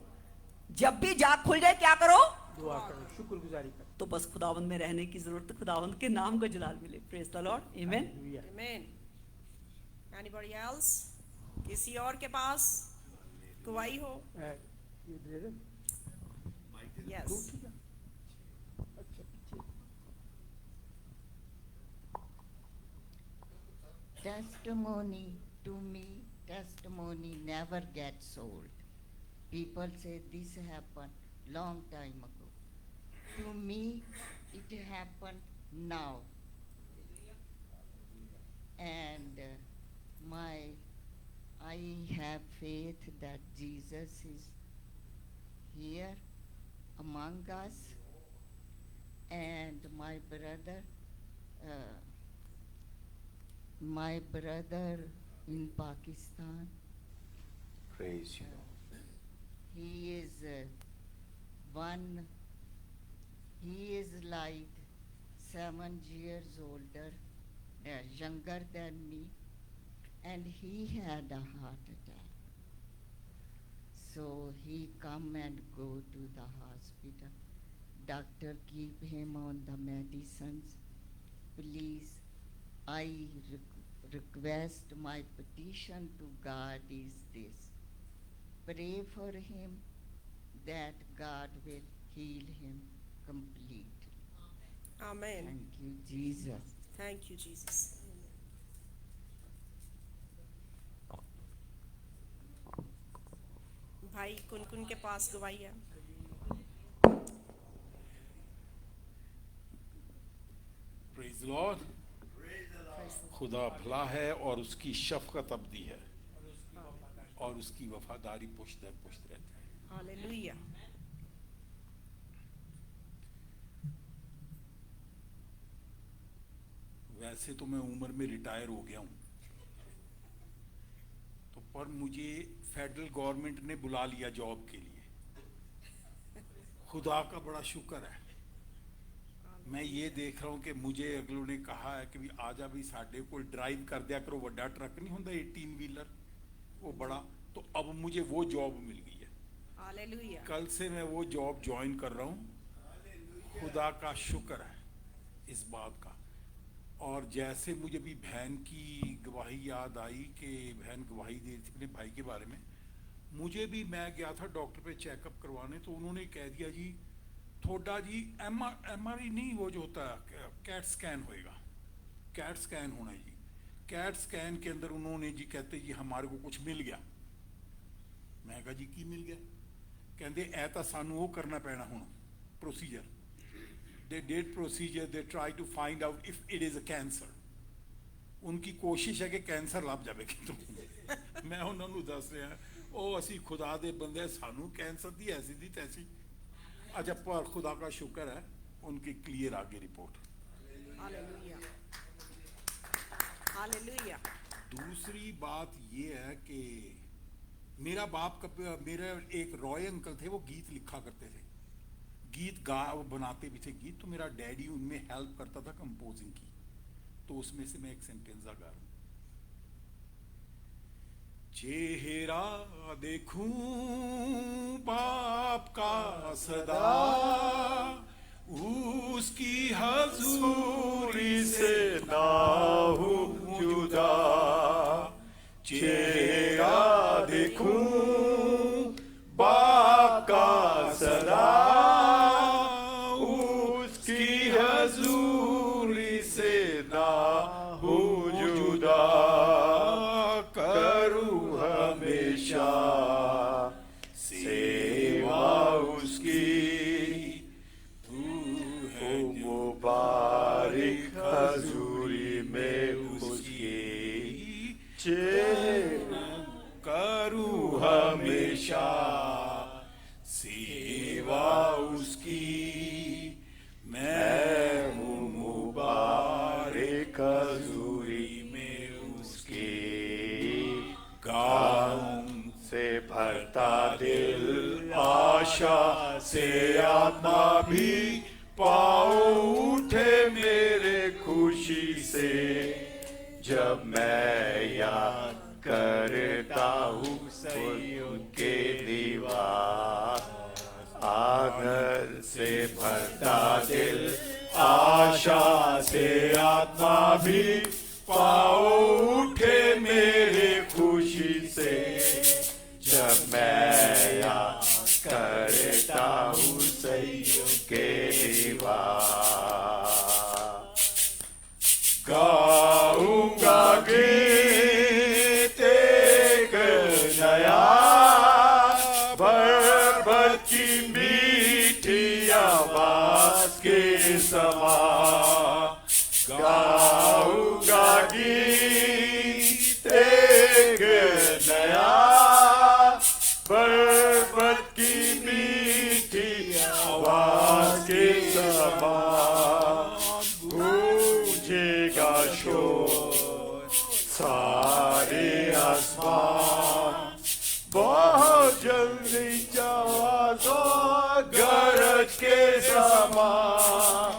जब भी जाग खुल जाए क्या करो? दुआ करो, शुक्रगुजारी करो। तो बस खुदावंद में रहने की जरूरत है, खुदावंद के नाम को जलाल मिले। Praise the Lord. Amen. Hallelujah. Amen. Anybody else? किसी और के पास गवाही हो? ये दे दे। Yes. अच्छा, पीछे। Testimony to me, testimony never gets old. People say this happened long time ago. To me, it happened now. And I have faith that Jesus is here among us, and my brother in Pakistan, Praise you. he is like 7 years older, younger than me, and he had a heart attack. So he come and go to the hospital. Doctor keep him on the medicines. Please, I request, my petition to God is this. Pray for him that God will heal him completely. Amen. Thank you, Jesus. Thank you, Jesus. भाई कुन के पास गवाही है? Praise Lord. खुदा भला है और उसकी शफकत अब्दी है और उसकी वफादारी पुश्त दर पुश्त रहती है। हालेलुया। वैसे तो मैं उम्र में रिटायर हो गया हूं, तो पर मुझे फेडरल गवर्नमेंट ने बुला लिया जॉब के लिए। खुदा का बड़ा शुक्र है। मैं ये देख रहा हूं कि मुझे अगलों ने कहा है कि भी आजा भी साडे को ड्राइव कर दिया करो, बड़ा ट्रक नहीं होता 18 व्हीलर वो बड़ा, तो अब मुझे वो जॉब मिल गई है। हालेलुया। कल से मैं वो जॉब ज्वाइन कर रहा हूं। खुदा का शुक्र है इस बात का। और जैसे मुझे भी बहन की गवाही याद आई कि बहन गवाही दी थी अपने भाई के बारे में, मुझे भी, मैं गया था डॉक्टर पे चेकअप करवाने, तो उन्होंने कह दिया जी थोड़ा जी एमआरआई नहीं, वो जो होता है कैट स्कैन होएगा, कैट स्कैन होना है जी। कैट स्कैन के अंदर उन्होंने जी कहते जी हमारे को कुछ मिल गया। मैं कहा जी की मिल गया? कहते ऐ तो सानू वो करना पैना हुण procedure. They did procedure, they tried to find out if it is a cancer. उनकी कोशिश है कि कैंसर लभ जाए कि मैं उन्होंने दस रहा ਉਹ ਅਸੀਂ खुदा दे बंदे, सानू कैंसर दी ऐसी दी तैसी। अच्छा, पर खुदा का शुक्र है उनकी क्लियर आगे रिपोर्ट। हालेलुया। हालेलुया। दूसरी बात ये है कि मेरा बाप का, मेरे एक रॉय अंकल थे, वो गीत लिखा करते थे, गीत वो बनाते भी थे गीत, तो मेरा डैडी उनमें हेल्प करता था कंपोजिंग की। तो उसमें से मैं एक सेंटेंस गा रहा हूं। चेहरा देखूं बाप का सदा, उसकी हजूरी से ना हूं जुदा, चेहरा देखूं बाप का सदा, उसकी हजूरी से ना हो जुदा, करूं हमेशा सेवा उसकी, तू है मुबारक हजूरी में उसकी, चेहरा करूं हमेशा सेवा उसकी, मैं हूँ मुबारक हजूरी में उसकी, गाऊं से भरता दिल आशा से आत्मा भी, पाओ उठे मेरे खुशी से, जब मैं याद करता हूँ उनके दीवार, आनंद से भरता दिल आशा से आत्मा भी, पाओ उठे मेरे खुशी से, जब मैं याद करता हूँ सैयों के दीवार, गाऊंगा गीत एक नया, बरबत की मीठी आवाज के समा, गाऊंगा गीत एक नया, बरबत की मीठी आवाज के समा, गूंजेगा शोर सारे आसमान, बहुत जल्दी आवाज़ों गरज के समान,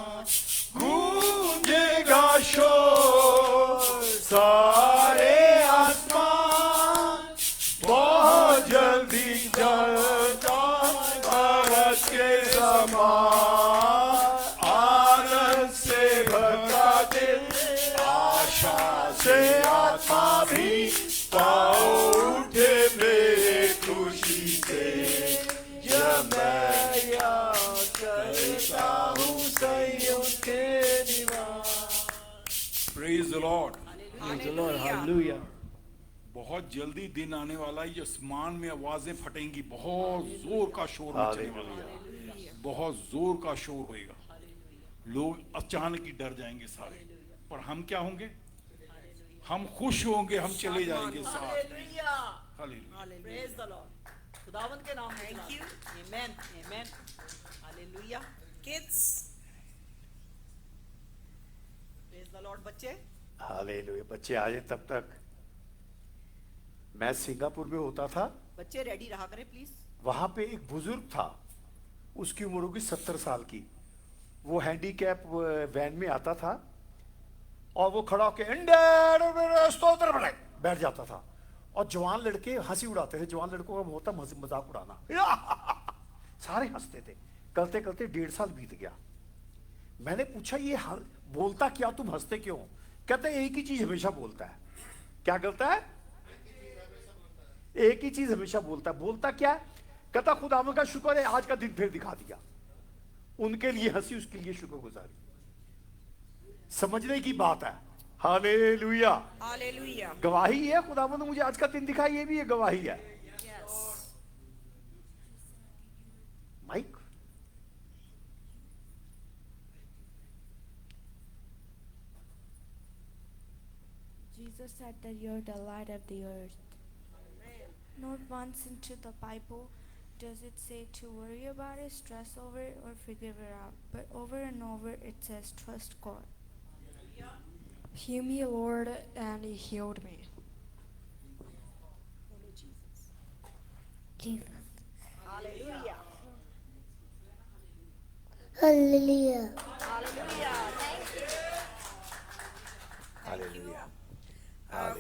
गूंजेगा शोर सारे आसमान, बहुत जल्दी गरज के समान, आनंद से भरता दिल आशा से आत्मा भी, पाओ उठे मेरे खुशी से, जब मैं याद करता हूँ सैयों के दीवार। Praise the Lord. हालेलुया। बहुत जल्दी दिन आने वाला है, आसमान में आवाजें फटेंगी, बहुत जोर का शोर मचने वाला है, बहुत जोर का शोर होएगा, लोग अचानक ही डर जाएंगे सारे, पर हम क्या होंगे? हम खुश होंगे, हम चले जाएंगे साथ। हालेलुया। Praise the Lord. खुदावंद के नाम में Thank you. Amen amen hallelujah. Kids, praise the Lord. बच्चे हालेलुया। बच्चे आ जाए तब तक। मैं सिंगापुर में होता था, बच्चे रेडी रहा करें प्लीज। वहां पे एक बुजुर्ग था, उसकी उम्र होगी 70 साल की, वो हैंडीकैप वैन में आता था और वो खड़ा होकर स्तोत्र बैठ जाता था, और जवान लड़के हंसी उड़ाते थे। जवान लड़कों का होता मजाक उड़ाना, सारे हंसते थे। करते करते 1.5 साल बीत गया। मैंने पूछा ये बोलता क्या, तुम हंसते क्यों? कहते एक ही चीज हमेशा बोलता है। क्या करता है? एक ही चीज हमेशा बोलता है। बोलता क्या? कहता खुदावंद का शुक्र है आज का दिन फिर दिखा दिया। उनके लिए हंसी, उसके लिए शुक्रगुजारी। समझने की बात है। Hallelujah, hallelujah. गवाही है, खुदावंद ने मुझे आज का दिन दिखाई, ये भी है गवाही है। Mike Jesus said that you're the light of the earth. Not once into the Bible does it say to worry about it, stress over it, or figure it out. But over and over it says trust God. Heal me, Lord, and He healed me. Jesus. Hallelujah Hallelujah. Hallelujah. Hallelujah.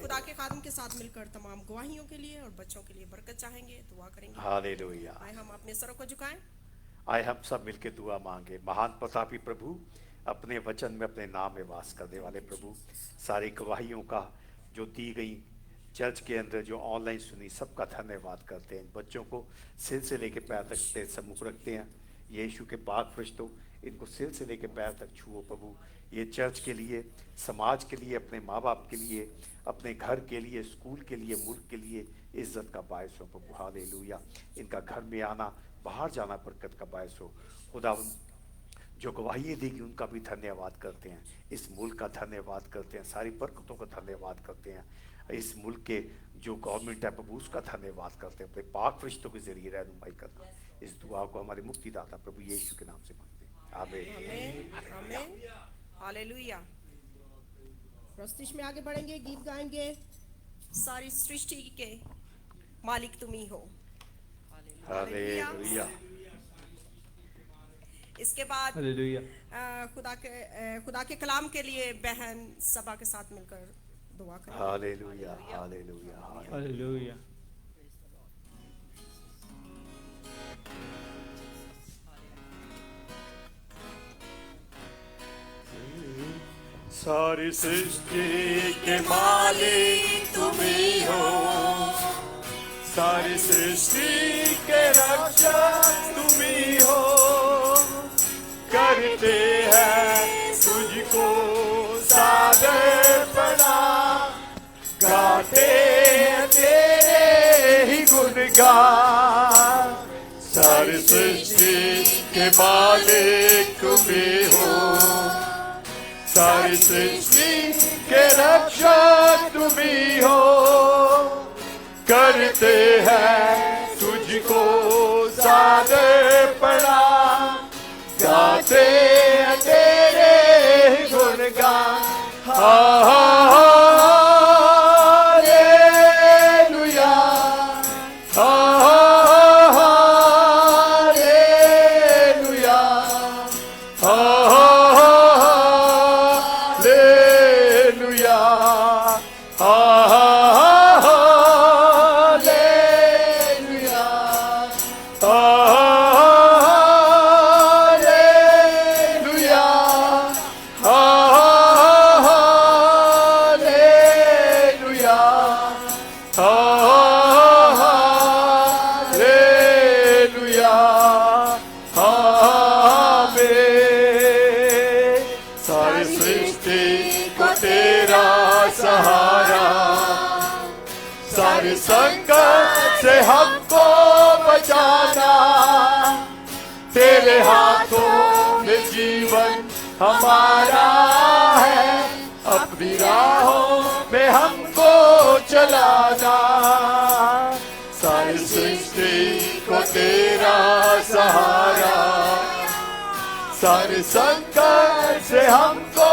खुदा के खादम के साथ मिलकर तमाम गवाहियों के लिए और बच्चों के लिए बरकत चाहेंगे, दुआ करेंगे। हालेलुया। आए हम अपने सरों को झुकाएं। आए हम सब मिलके दुआ मांगे। महान प्रतापी प्रभु, अपने वचन में अपने नाम में वास करने वाले प्रभु, सारी गवाहियों का जो दी गई चर्च के अंदर जो ऑनलाइन सुनी सबका धन्यवाद करते हैं। बच्चों को सिर से लेके पैर तक तेरे सम्मुख रखते हैं। यीशु के पाक फरिश्तों, इनको सिर से लेके पैर तक छुओ प्रभु। ये चर्च के लिए, समाज के लिए, अपने माँ बाप के लिए, अपने घर के लिए, स्कूल के लिए, मुल्क के लिए इज्जत का बायस हो प्रभु। हालेलुया। इनका घर में आना, बाहर जाना बरकत का बायस हो। खुदावंद जो गवाही देगी उनका भी धन्यवाद करते हैं। इस मुल्क का धन्यवाद करते हैं। सारी बरकतों का धन्यवाद करते हैं। इस मुल्क के जो गवर्नमेंट है प्रभु उसका धन्यवाद करते हैं। अपने पाक फरिश्तों के जरिए रहनुमाई करना। इस दुआ को हमारे मुक्तिदाता प्रभु यीशु के नाम से मांगते हैं, आमीन। आमीन। हालेलुया। प्रस्तुति में आगे बढ़ेंगे, गीत गाएंगे। सारी सृष्टि के मालिक तुम ही हो। हालेलुया। इसके बाद हालेलुया। खुदा के कलाम के लिए बहन सभा के साथ मिलकर दुआ करें। Hallelujah, hallelujah, hallelujah. सारी सृष्टि के मालिक तुम ही हो, सारी सृष्टि के रक्षक तुम ही हो। करते हैं तुझको सादर प्रणाम, गाते हैं तेरे ही गुणगान। सारी सृष्टि के मालिक तुम ही हो, सारी सृष्टि के रक्षक तुम ही हो। करते हैं तुझको सादर प्रणाम, गाते हैं तेरे गुणगान। हालेलुया, संकट से हमको बचाना, तेरे हाथों में जीवन हमारा है। अपनी राहों में हमको चलाना, सारी सृष्टि को तेरा सहारा। सारे संकट से हमको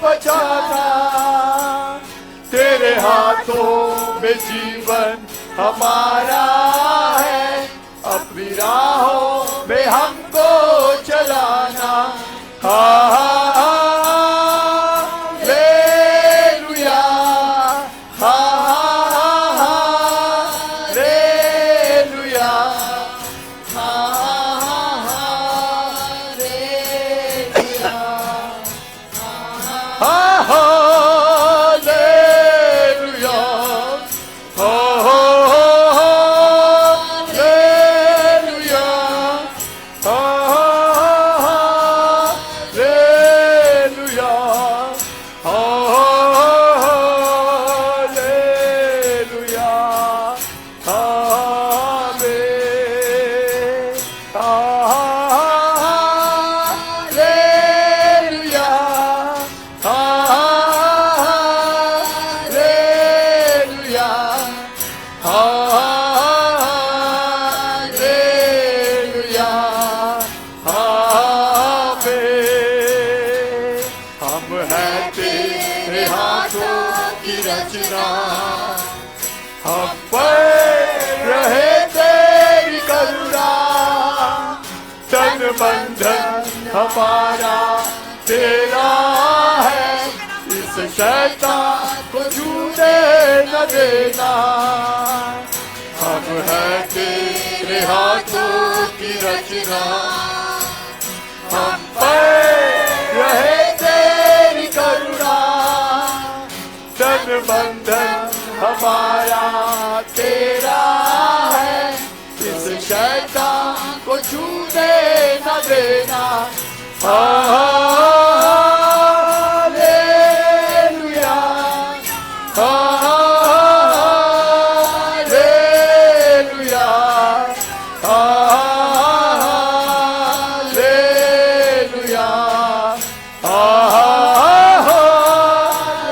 बचाना, तेरे हाथों में जीवन हमारा है। अपनी राहों में हमको चलाना। हालेलुया, हालेलुया, बंधन हमारा तेरा है। इस शैतान को छूने न देना। हम हैं तेरे हाथों की रचना, हम पर रहे तेरी करुणा। तन बंधन हमारा तेरा है, इस शैतान को छूने न देना। Hallelujah, hallelujah, hallelujah, hallelujah,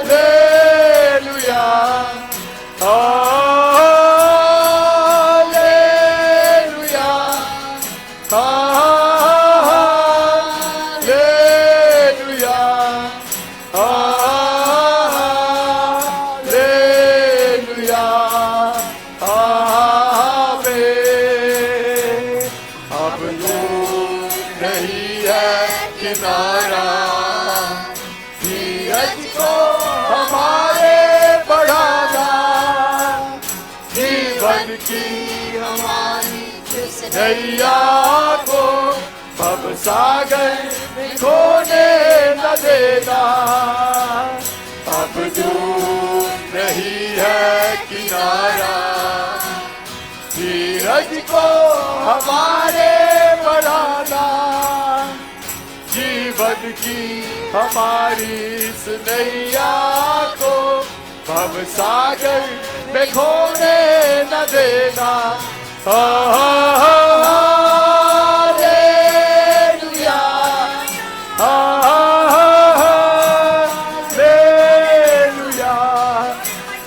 hallelujah, hallelujah, hallelujah, आमीन। अब दूर नहीं है किनारा, धीरज को हमारे बढ़ाना, जीवन की हमारी नैया को भव सागर में खोने न देना। अब दूर नहीं है किनारा, धीरज को हमारे बढ़ाना, जीवन की हमारी इस नैया को भव सागर में खोने न देना। Hallelujah, hallelujah,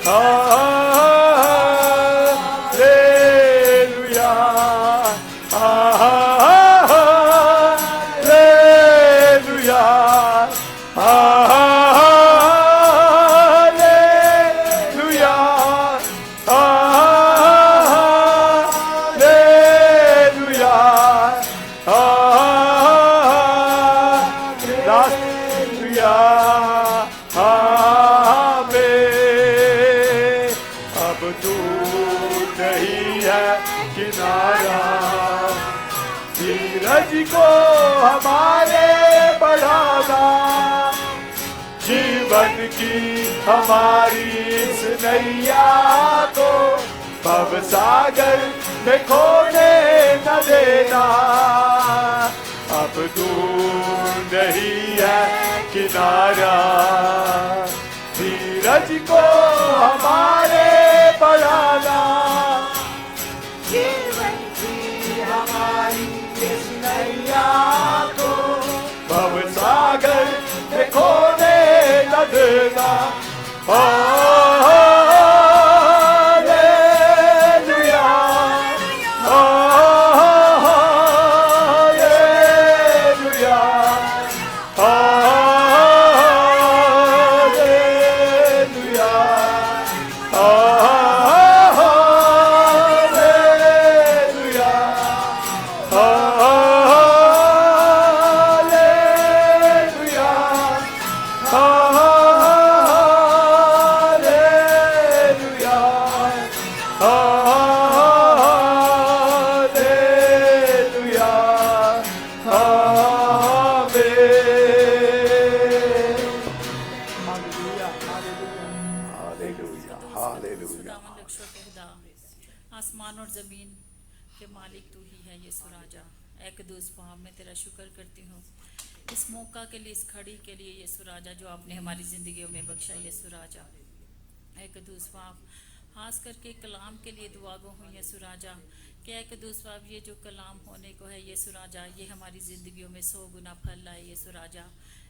hallelujah, hallelujah, hallelujah, hallelujah, hallelujah, आमीन। अब दूर नहीं है किनारा, धीरज को हमारे बढ़ाना, जीवन की हमारी इस नैया को भव सागर में खोने न देना। अब दूर नहीं है किनारा, धीरज को हमारे बढ़ाना, जीवन की हमारी इस नैया को भव सागर में खोने न देना। Hallelujah, hallelujah, hallelujah, hallelujah, hallelujah, hallelujah, hallelujah, खुदावंद अक्षर के खुदा, आसमान और ज़मीन के मालिक तू ही है यीशु राजा। ऐ कदूस पाप, मैं तेरा शुक्र करती हूँ इस मौका के लिए, इस घड़ी के लिए यीशु राजा, जो आपने हमारी ज़िंदगियों में बख्शा यीशु राजा। ऐ कदूस पाप, खास करके कलाम के लिए दुआ गो हूँ यीशु राजा, कि ऐ कदूस पाप, ये जो कलाम होने को है यीशु राजा, ये हमारी ज़िंदगियों में 100 गुना फल लाए यीशु राजा।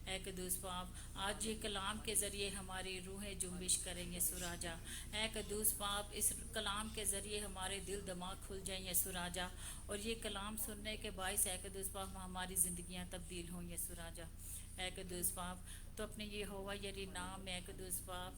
ऐ कदूस पाप, आज ये कलाम के ज़रिए हमारी रूहें जुम्बिश करें यीशु राजा। ऐ कदूस पाप, इस कलाम के ज़रिए हमारे दिल दिमाग खुल जाएं यीशु राजा, और ये कलाम सुनने के बायस ऐ कदूस पाप हमारी ज़िंदगियाँ तब्दील हों यीशु राजा। ऐ कदूस पाप, तो अपने ये होवा यरी नाम में ऐ कदूस पाप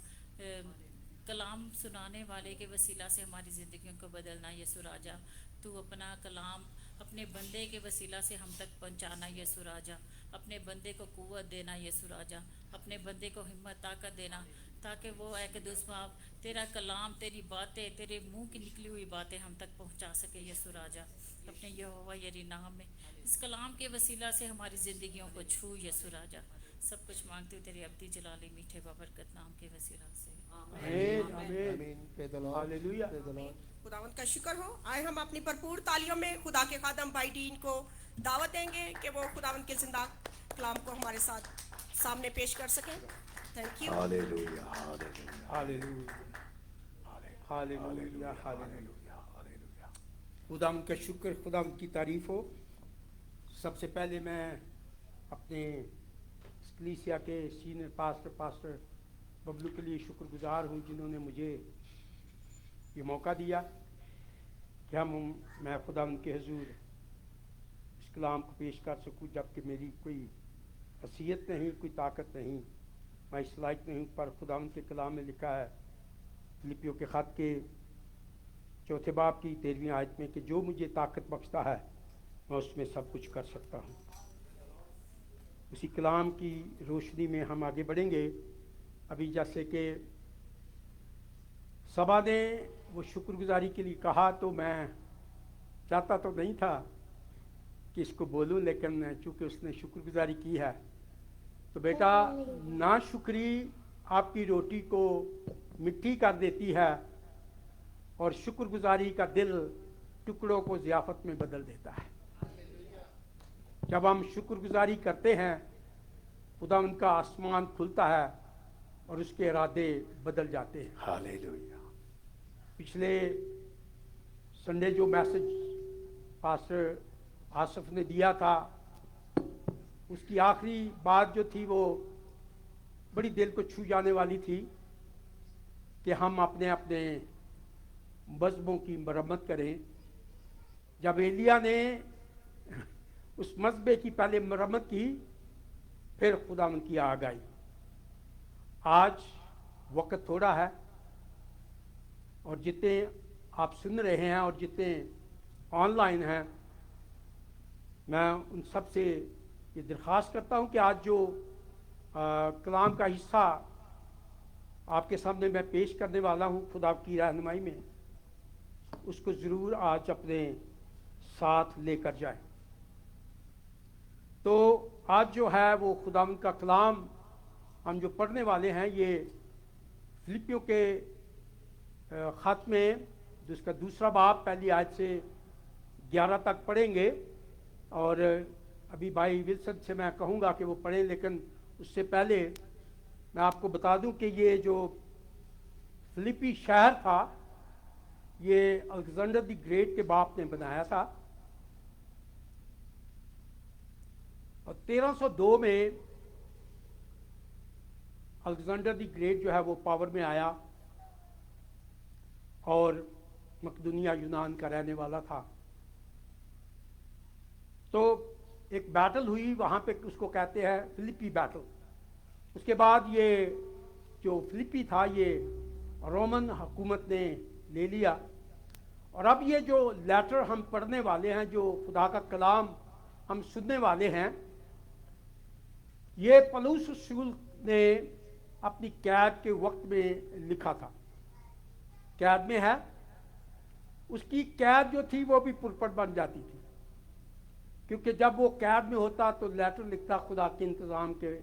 कलाम सुनाने वाले के वसीला से हमारी ज़िंदगियों को बदलना यीशु राजा। तू अपना कलाम अपने बंदे के वसीला से हम तक पहुंचाना यीशु राजा। अपने बंदे को कुव्वत देना यीशु राजा, अपने बंदे को हिम्मत ताकत देना, ताकि वो ऐ कदूस पाप तेरा कलाम, तेरी बातें, तेरे मुंह की निकली हुई बातें हम तक पहुंचा सके यीशु राजा। अपने यहोवा यरी नाम में इस कलाम के वसीला से हमारी ज़िंदगियों को छू यीशु राजा। सब कुछ मांगती हूँ तेरी अब्दी जलाली मीठे बाबरकत नाम के वसीला से। आमीन आमीन Amen. Praise the Lord. Hallelujah. Praise the Lord. खुदावंत का शुक्र हो। आए हम अपनी भरपूर तालियों में खुदा के खादम भाई डीन को दावत देंगे कि वो खुदावंत के जिंदा कलाम को हमारे साथ सामने पेश कर सकें। Thank you. Hallelujah hallelujah hallelujah hallelujah hallelujah hallelujah. खुदाम का शुक्र, खुदाम की तारीफ हो। सबसे पहले मैं अपने कलीसिया के सीनियर पास्टर बबलू के लिए शुक्रगुजार हूँ, जिन्होंने मुझे ये मौका दिया कि मैं खुदा के हुजूर इस कलाम को पेश कर सकूँ, जबकि मेरी कोई हैसियत नहीं, कोई ताकत नहीं, मैं इस लायक नहीं हूँ। पर खुदा के कलाम में लिखा है फिलिपियों के ख़त के 4 बाब की 13वीं आयत में कि जो मुझे ताकत बख्शता है मैं उसमें सब कुछ कर सकता हूँ। उसी कलाम की रोशनी में हम आगे बढ़ेंगे। अभी जैसे कि सभा ने वो शुक्रगुजारी के लिए कहा, तो मैं चाहता तो नहीं था कि इसको बोलूं, लेकिन चूँकि उसने शुक्रगुजारी की है तो बेटा, ना शुक्री आपकी रोटी को मिट्टी कर देती है और शुक्रगुजारी का दिल टुकड़ों को ज़ियाफत में बदल देता है। जब हम शुक्रगुजारी करते हैं, खुदा उनका आसमान खुलता है और उसके इरादे बदल जाते हैं। हालेलुया। पिछले संडे जो मैसेज पास्टर आसफ ने दिया था, उसकी आखिरी बात जो थी वो बड़ी दिल को छू जाने वाली थी कि हम अपने अपने मज़हबों की मरम्मत करें। जब एलिया ने उस मज़हबे की पहले मरम्मत की, फिर खुदा उनकी आग आई। आज वक्त थोड़ा है और जितने आप सुन रहे हैं और जितने ऑनलाइन हैं, मैं उन सब से ये दरख्वास्त करता हूं कि आज जो कलाम का हिस्सा आपके सामने मैं पेश करने वाला हूं खुदा की रहनुमाई में, उसको ज़रूर आज अपने साथ लेकर जाएं। तो आज जो है वो खुदा का कलाम हम जो पढ़ने वाले हैं, ये फिलिपियों के ख़त में जिसका 2 बाब पहली आयत से 11 तक पढ़ेंगे। और अभी भाई विल्सन से मैं कहूँगा कि वो पढ़ें, लेकिन उससे पहले मैं आपको बता दूं कि ये जो फिलिपी शहर था, ये अलेक्जेंडर द ग्रेट के बाप ने बनाया था और 1302 में अलेक्जेंडर द ग्रेट जो है वो पावर में आया और मकदूनिया यूनान का रहने वाला था। तो एक बैटल हुई वहाँ पे, उसको कहते हैं फिलिपी बैटल। उसके बाद ये जो फिलिपी था ये रोमन हुकूमत ने ले लिया। और अब ये जो लेटर हम पढ़ने वाले हैं, जो खुदा का कलाम हम सुनने वाले हैं, ये पौलुस रसूल ने अपनी कैद के वक्त में लिखा था। कैद में है, उसकी कैद जो थी वो भी पुरपट बन जाती थी, क्योंकि जब वो कैद में होता तो लेटर लिखता खुदा के इंतज़ाम के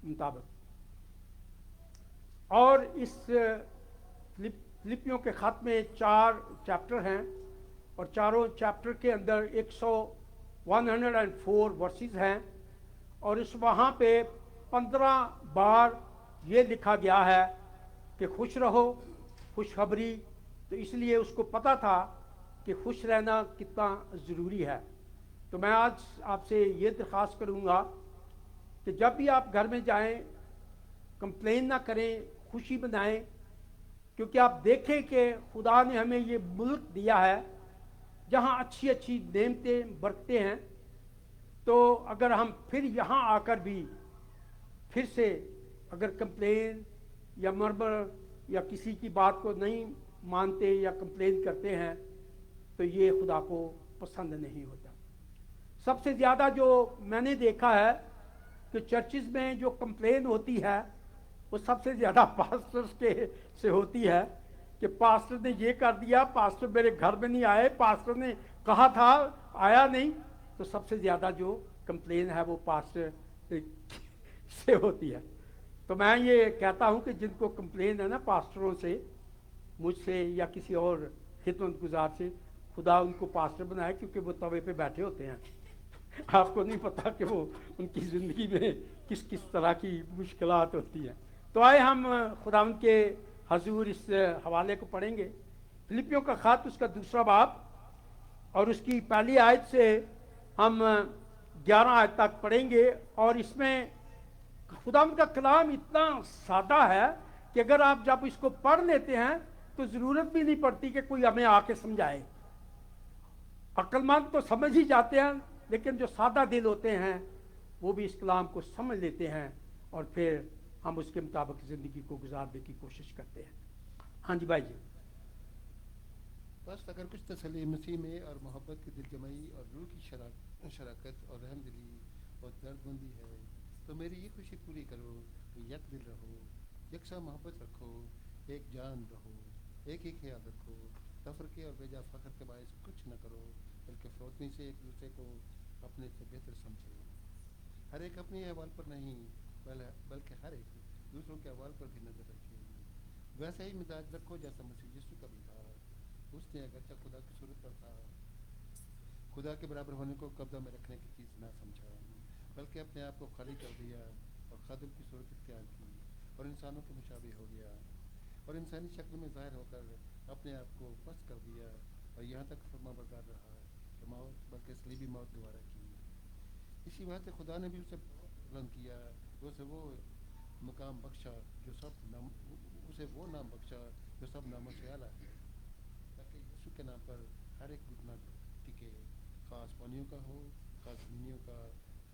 मुताबिक। और इस फिलिपियों के ख़त में 4 चैप्टर हैं और चारों चैप्टर के अंदर 104 वर्सेस हैं और इस वहाँ पे 15 बार ये लिखा गया है कि खुश रहो, खुशखबरी। तो इसलिए उसको पता था कि खुश रहना कितना ज़रूरी है। तो मैं आज आपसे ये दरख्वास्त करूँगा कि जब भी आप घर में जाएं, कंप्लेन ना करें, खुशी मनाएं, क्योंकि आप देखें कि खुदा ने हमें ये मुल्क दिया है जहाँ अच्छी अच्छी नेमतें बरतते हैं। तो अगर हम फिर यहाँ आकर भी फिर से अगर कंप्लेन या मरमर या किसी की बात को नहीं मानते या कंप्लेन करते हैं, तो ये खुदा को पसंद नहीं होता। सबसे ज़्यादा जो मैंने देखा है कि चर्चिज़ में जो कंप्लेन होती है वो सबसे ज़्यादा पास्टर्स के से होती है कि पास्टर ने ये कर दिया, पास्टर मेरे घर में नहीं आए, पास्टर ने कहा था आया नहीं। तो सबसे ज़्यादा जो कंप्लेन है वो पास्टर से होती है। तो मैं ये कहता हूँ कि जिनको कंप्लेन है ना पास्टरों से, मुझसे या किसी और खिदमत गुजार से, खुदा उनको पास्टर बनाए, क्योंकि वो तवे पे बैठे होते हैं। आपको नहीं पता कि वो उनकी ज़िंदगी में किस किस तरह की मुश्किलात होती हैं। तो आए हम खुदावंद के हजूर इस हवाले को पढ़ेंगे। फिलिपियों का ख़त उसका 2 बाब और उसकी पहली आयत से हम 11 आयत तक पढ़ेंगे। और इसमें खुदावंद का कलाम इतना सादा है कि अगर आप जब इसको पढ़ लेते हैं तो ज़रूरत भी नहीं पड़ती कि कोई हमें आके समझाए। अक्लमंद तो समझ ही जाते हैं, लेकिन जो सादा दिल होते हैं वो भी इस कलाम को समझ लेते हैं और फिर हम उसके मुताबिक ज़िंदगी को गुजारने की कोशिश करते हैं। हाँ जी भाई जी। बस अगर कुछ तसल्ली मसीह में और मोहब्बत की दिलजमाई और रूह की शराकत और रहमदिली और दर्दबंदी है, तो मेरी ये खुशी पूरी करो कि यक दिल रहो, यकसा मोहब्बत रखो, एक जान रहो, एक ही ख्याल रखो, तफरके और बेजा फ़ख्र के बायस कुछ न करो, बल्कि फ़रोतनी से एक दूसरे को अपने से बेहतर समझो। हर एक अपने अहवाल पर नहीं बल्कि हर एक दूसरों के अहवाल पर भी नज़र रखे। वैसे ही मिजाज रखो जैसा मसीह यीशु का भी था। उसने अगरचे खुदा की सूरत पर था, खुदा के बराबर होने को कब्जा में रखने की चीज़ ना समझा, बल्कि अपने आप को खाली कर दिया और खादिम की सूरत इख्तियार की और इंसानों के मुशाबे हो गया और इंसानी शक्ल में ज़ाहिर होकर अपने आप को पस्त कर दिया और यहाँ तक फरमाबरदार रहा कि मौत बल्कि सलीबी मौत दोबारा की। इसी बात से खुदा ने भी उसे बुलंद किया, उसे वो मकाम बख्शा जो सब नाम उसे वो नाम बख्शा जो सब नामों से आला है, ताकि यीशु के नाम पर हर एक घुटना टिके, खास पानियों का हो, खास ज़मीनियों का,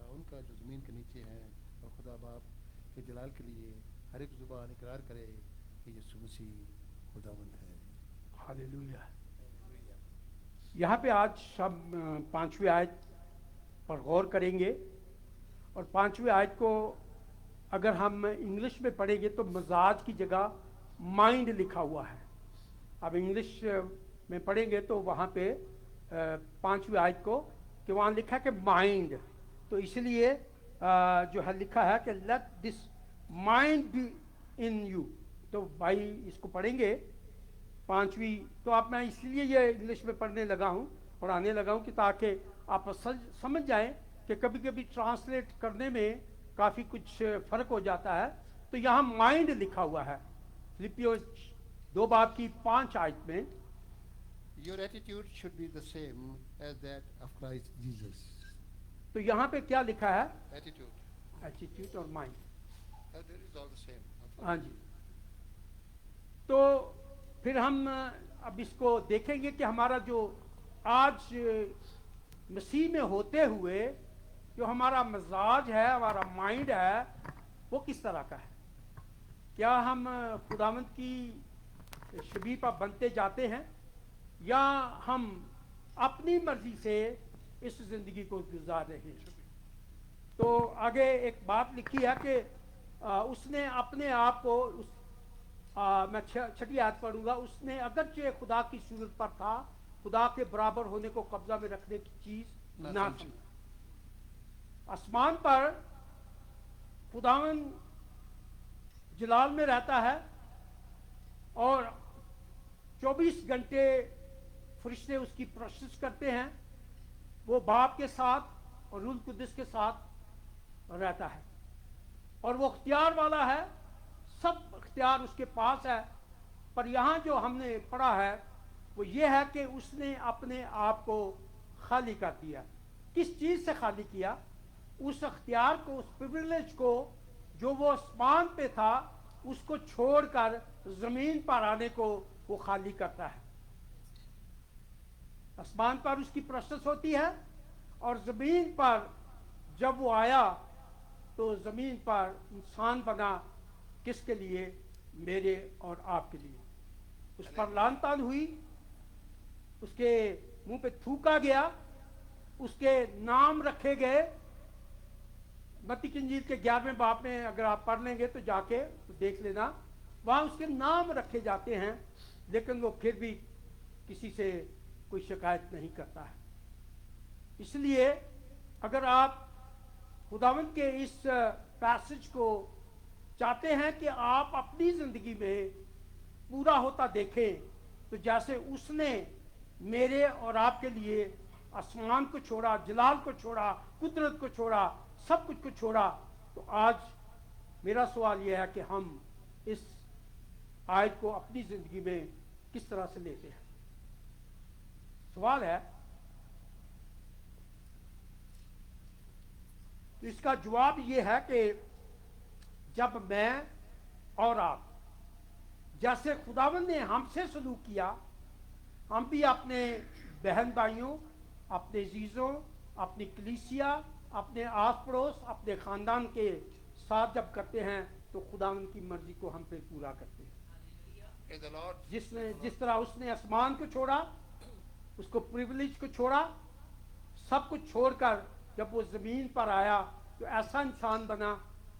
उनका जो ज़मीन के नीचे हैं, और खुदा बाप के जलाल के लिए हर एक ज़ुबान इकरार करे कि यीशु मसीह खुदावंद है। हालेलुया। यहाँ पे आज हम 5वीं आयत पर गौर करेंगे और 5वीं आयत को अगर हम इंग्लिश में पढ़ेंगे तो मजाज की जगह माइंड लिखा हुआ है। अब इंग्लिश में पढ़ेंगे तो वहाँ पे 5वीं आयत को कि वहाँ लिखा है कि माइंड, तो इसलिए जो है लिखा है कि let this mind be in you. तो भाई इसको पढ़ेंगे 5वीं। तो आप मैं इसलिए ये इंग्लिश में पढ़ाने लगा हूँ कि ताकि आप समझ जाएं कि कभी कभी ट्रांसलेट करने में काफ़ी कुछ फ़र्क हो जाता है। तो यहाँ माइंड लिखा हुआ है फिलिपियों 2 बाब की 5 आयत में। Your attitude should be the same as that of Christ Jesus. तो यहाँ पे क्या लिखा है? Attitude और mind. That is all the same. हाँ जी। तो फिर हम अब इसको देखेंगे कि हमारा जो आज मसीह में होते हुए जो हमारा मजाज है, हमारा माइंड है, वो किस तरह का है। क्या हम खुदावंद की शबीह पर बनते जाते हैं या हम अपनी मर्जी से इस ज़िंदगी को गुजार रहे हैं। तो आगे एक बात लिखी है कि उसने अपने आप को मैं 6ठी आयत पढ़ूंगा। उसने अगरचे खुदा की सूरत पर था, खुदा के बराबर होने को कब्जा में रखने की चीज ना समझा। आसमान पर खुदावन जलाल में रहता है और 24 घंटे फरिश्ते उसकी प्रशंसा करते हैं। वो बाप के साथ और रूह कुद्दुस के साथ रहता है और वो अख्तियार वाला है, सब अख्तियार उसके पास है। पर यहाँ जो हमने पढ़ा है वो ये है कि उसने अपने आप को खाली कर दिया। किस चीज़ से खाली किया? उस अख्तियार को, उस प्रिविलेज को जो वो आसमान पे था, उसको छोड़कर ज़मीन पर आने को वो खाली करता है। आसमान पर उसकी प्रशंसा होती है और ज़मीन पर जब वो आया तो ज़मीन पर इंसान बना। किसके लिए? मेरे और आपके लिए। उस पर लानतान हुई, उसके मुंह पे थूका गया, उसके नाम रखे गए। मत्ती की इंजील के 11वें बाब में अगर आप पढ़ लेंगे तो जाके तो देख लेना, वहाँ उसके नाम रखे जाते हैं, लेकिन वो फिर भी किसी से कोई शिकायत नहीं करता है। इसलिए अगर आप खुदावंद के इस पैसेज को चाहते हैं कि आप अपनी जिंदगी में पूरा होता देखें। तो जैसे उसने मेरे और आपके लिए आसमान को छोड़ा, जलाल को छोड़ा, कुदरत को छोड़ा, सब कुछ को छोड़ा, तो आज मेरा सवाल यह है कि हम इस आयत को अपनी जिंदगी में किस तरह से लेते हैं। सवाल है, तो इसका जवाब यह है कि जब मैं और आप, जैसे खुदावंद ने हमसे सलूक किया, हम भी अपने बहन भाइयों, अपने अजीजों, अपनी कलीसिया, अपने आस पड़ोस, अपने खानदान के साथ जब करते हैं तो खुदावंद की मर्जी को हम पे पूरा करते हैं। जिस तरह उसने आसमान को छोड़ा, उसको प्रिविलेज को छोड़ा, सब कुछ छोड़कर जब वो जमीन पर आया तो ऐसा इंसान बना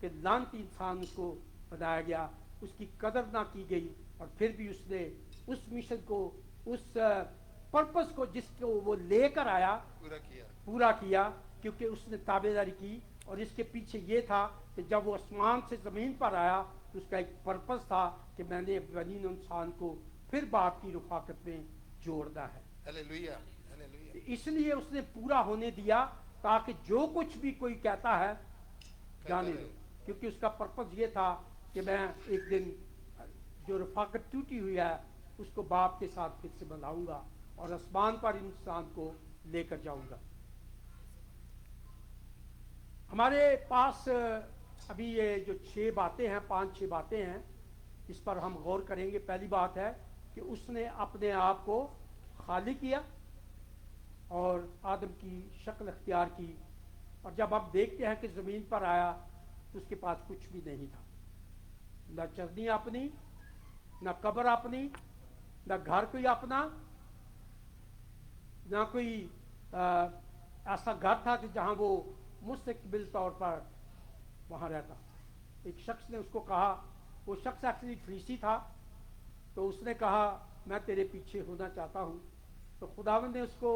कि लानती इंसान उसको बनाया गया, उसकी कदर ना की गई, और फिर भी उसने उस मिशन को, उस पर्पस को जिसको वो लेकर आया, पूरा किया क्योंकि उसने ताबेदारी की। और इसके पीछे ये था कि जब वो आसमान से ज़मीन पर आया तो उसका एक पर्पस था कि मैंने बनी इंसान को फिर बाप की रफाकत में जोड़ना है। हालेलुया, इसलिए उसने पूरा होने दिया ताकि जो कुछ भी कोई कहता है जाने दो, क्योंकि उसका पर्पस ये था कि मैं एक दिन जो रफाकत टूटी हुई है उसको बाप के साथ फिर से बनाऊंगा और आसमान पर इंसान को लेकर जाऊंगा। हमारे पास अभी ये जो 6 बातें हैं, 5-6 बातें हैं, इस पर हम गौर करेंगे। पहली बात है कि उसने अपने आप को खाली किया और आदम की शक्ल अख्तियार की, और जब आप देखते हैं कि ज़मीन पर आया तो उसके पास कुछ भी नहीं था, न चरनी अपनी, न कब्र अपनी, न घर कोई अपना, न कोई ऐसा घर था कि जहाँ वो मुस्तकिल तौर पर वहाँ रहता। एक शख्स ने उसको कहा, वो शख्स एक्चुअली फरीसी था, तो उसने कहा मैं तेरे पीछे होना चाहता हूँ। तो खुदावंद ने उसको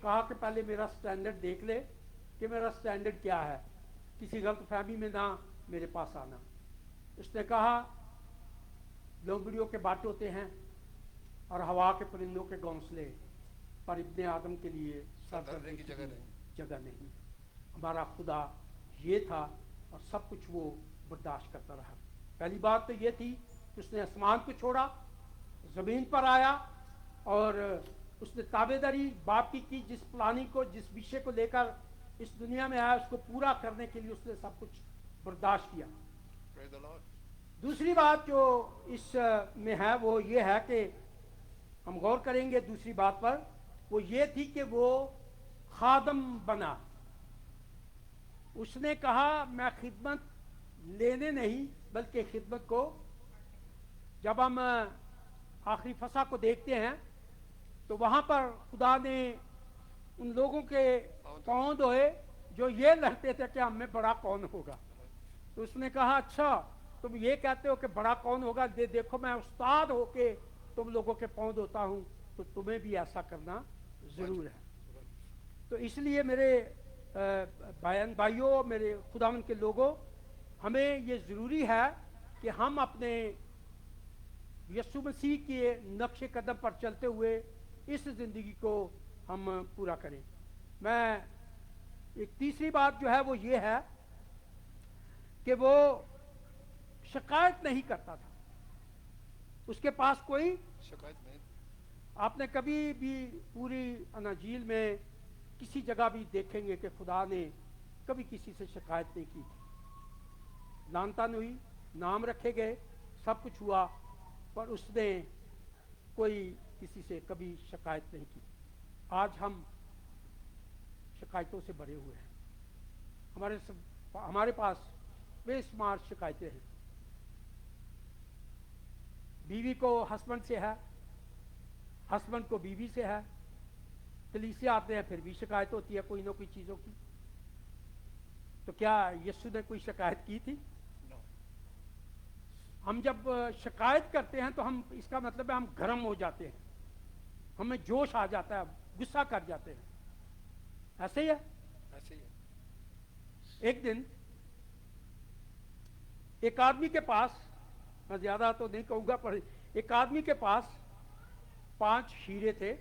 कहा कि पहले मेरा स्टैंडर्ड देख ले कि मेरा स्टैंडर्ड क्या है, किसी गलत फहमी में ना मेरे पास आना। उसने कहा लोमड़ियों के बाट होते हैं और हवा के परिंदों के घोंसले, पर इब्ने आदम के लिए सर धरने की जगह नहीं। हमारा खुदा ये था और सब कुछ वो बर्दाश्त करता रहा। पहली बात तो ये थी कि उसने आसमान को छोड़ा, ज़मीन पर आया और उसने ताबेदारी बाप की जिस प्लानिंग को, जिस विषय को लेकर इस दुनिया में आया उसको पूरा करने के लिए उसने सब कुछ बर्दाश्त किया। दूसरी बात जो इस में है वो ये है कि हम गौर करेंगे दूसरी बात पर, वो ये थी कि वो खादम बना। उसने कहा मैं खिदमत लेने नहीं बल्कि खिदमत को। जब हम आखिरी फसा को देखते हैं तो वहाँ पर खुदा ने उन लोगों के पाँव धोए जो ये लड़ते थे कि हमें बड़ा कौन होगा। तो उसने कहा अच्छा तुम ये कहते हो कि बड़ा कौन होगा, देखो मैं उस्ताद होके तुम लोगों के पाँव धोता हूँ, तो तुम्हें भी ऐसा करना ज़रूर है। तो इसलिए मेरे बहन भाइयों, मेरे खुदावन के लोगों, हमें ये ज़रूरी है कि हम अपने यीशु मसीह के नक्शे कदम पर चलते हुए इस ज़िंदगी को हम पूरा करें। मैं एक तीसरी बात जो है वो ये है कि वो शिकायत नहीं करता था, उसके पास कोई शिकायत नहीं। आपने कभी भी पूरी अनाजील में किसी जगह भी देखेंगे कि खुदा ने कभी किसी से शिकायत नहीं की थी। लानतान हुई, नाम रखे गए, सब कुछ हुआ, पर उसने कोई किसी से कभी शिकायत नहीं की। आज हम शिकायतों से भरे हुए हैं, हमारे पास बेशुमार शिकायतें हैं। बीवी को हस्बैंड से है, हस्बैंड को बीवी से है, कलीसिया आते हैं फिर भी शिकायत होती है कोई ना कोई चीज़ों की। तो क्या यीशु ने कोई शिकायत की थी? हम जब शिकायत करते हैं तो हम, इसका मतलब है हम गर्म हो जाते हैं, हमें जोश आ जाता है, गुस्सा कर जाते हैं। ऐसे ही है। ऐसे ही है। एक दिन एक आदमी के पास, मैं ज्यादा तो नहीं कहूंगा, पर एक आदमी के पास 5 हीरे थे।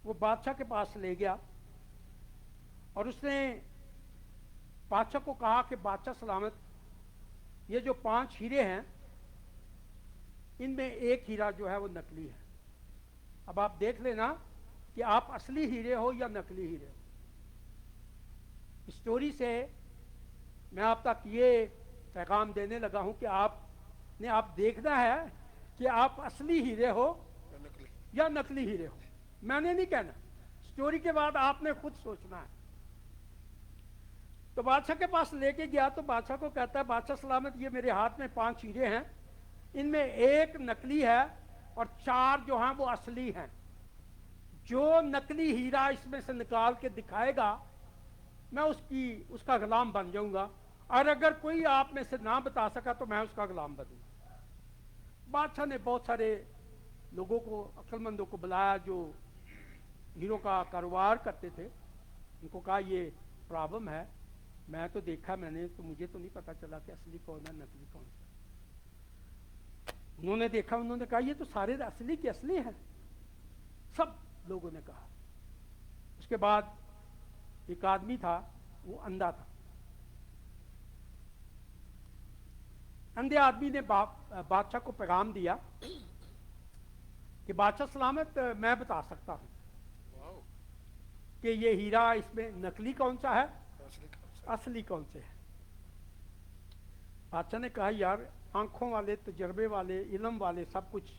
वो बादशाह के पास ले गया और उसने बादशाह को कहा कि बादशाह सलामत, ये जो 5 हीरे हैं इनमें एक हीरा जो है वो नकली है। अब आप देख लेना कि आप असली हीरे हो या नकली हीरे हो। स्टोरी से मैं आप तक ये पैगाम देने लगा हूं कि आपने आप देखना है कि आप असली हीरे हो या नकली हीरे हो। मैंने नहीं कहना, स्टोरी के बाद आपने खुद सोचना है। तो बादशाह के पास लेके गया तो बादशाह को कहता है, बादशाह सलामत, ये मेरे हाथ में 5 हीरे हैं, इनमें एक नकली है और 4 जो हैं वो असली हैं। जो नकली हीरा इसमें से निकाल के दिखाएगा मैं उसका गुलाम बन जाऊंगा, और अगर कोई आप में से ना बता सका तो मैं उसका गुलाम बनूंगा। बादशाह ने बहुत सारे लोगों को, अक्लमंदों को बुलाया जो हीरों का कारोबार करते थे। उनको कहा ये प्रॉब्लम है, मैं तो देखा मैंने, तो मुझे तो नहीं पता चला कि असली कौन है नकली कौन है। उन्होंने देखा, उन्होंने कहा ये तो सारे असली के असली हैं, सब लोगों ने कहा। उसके बाद एक आदमी था, वो अंधा था। अंधे आदमी ने बादशाह को पैगाम दिया कि बादशाह सलामत, मैं बता सकता हूं कि ये हीरा इसमें नकली कौन सा है, असली कौन से है। बादशाह ने कहा, यार आंखों वाले, तजर्बे वाले, इल्म वाले सब कुछ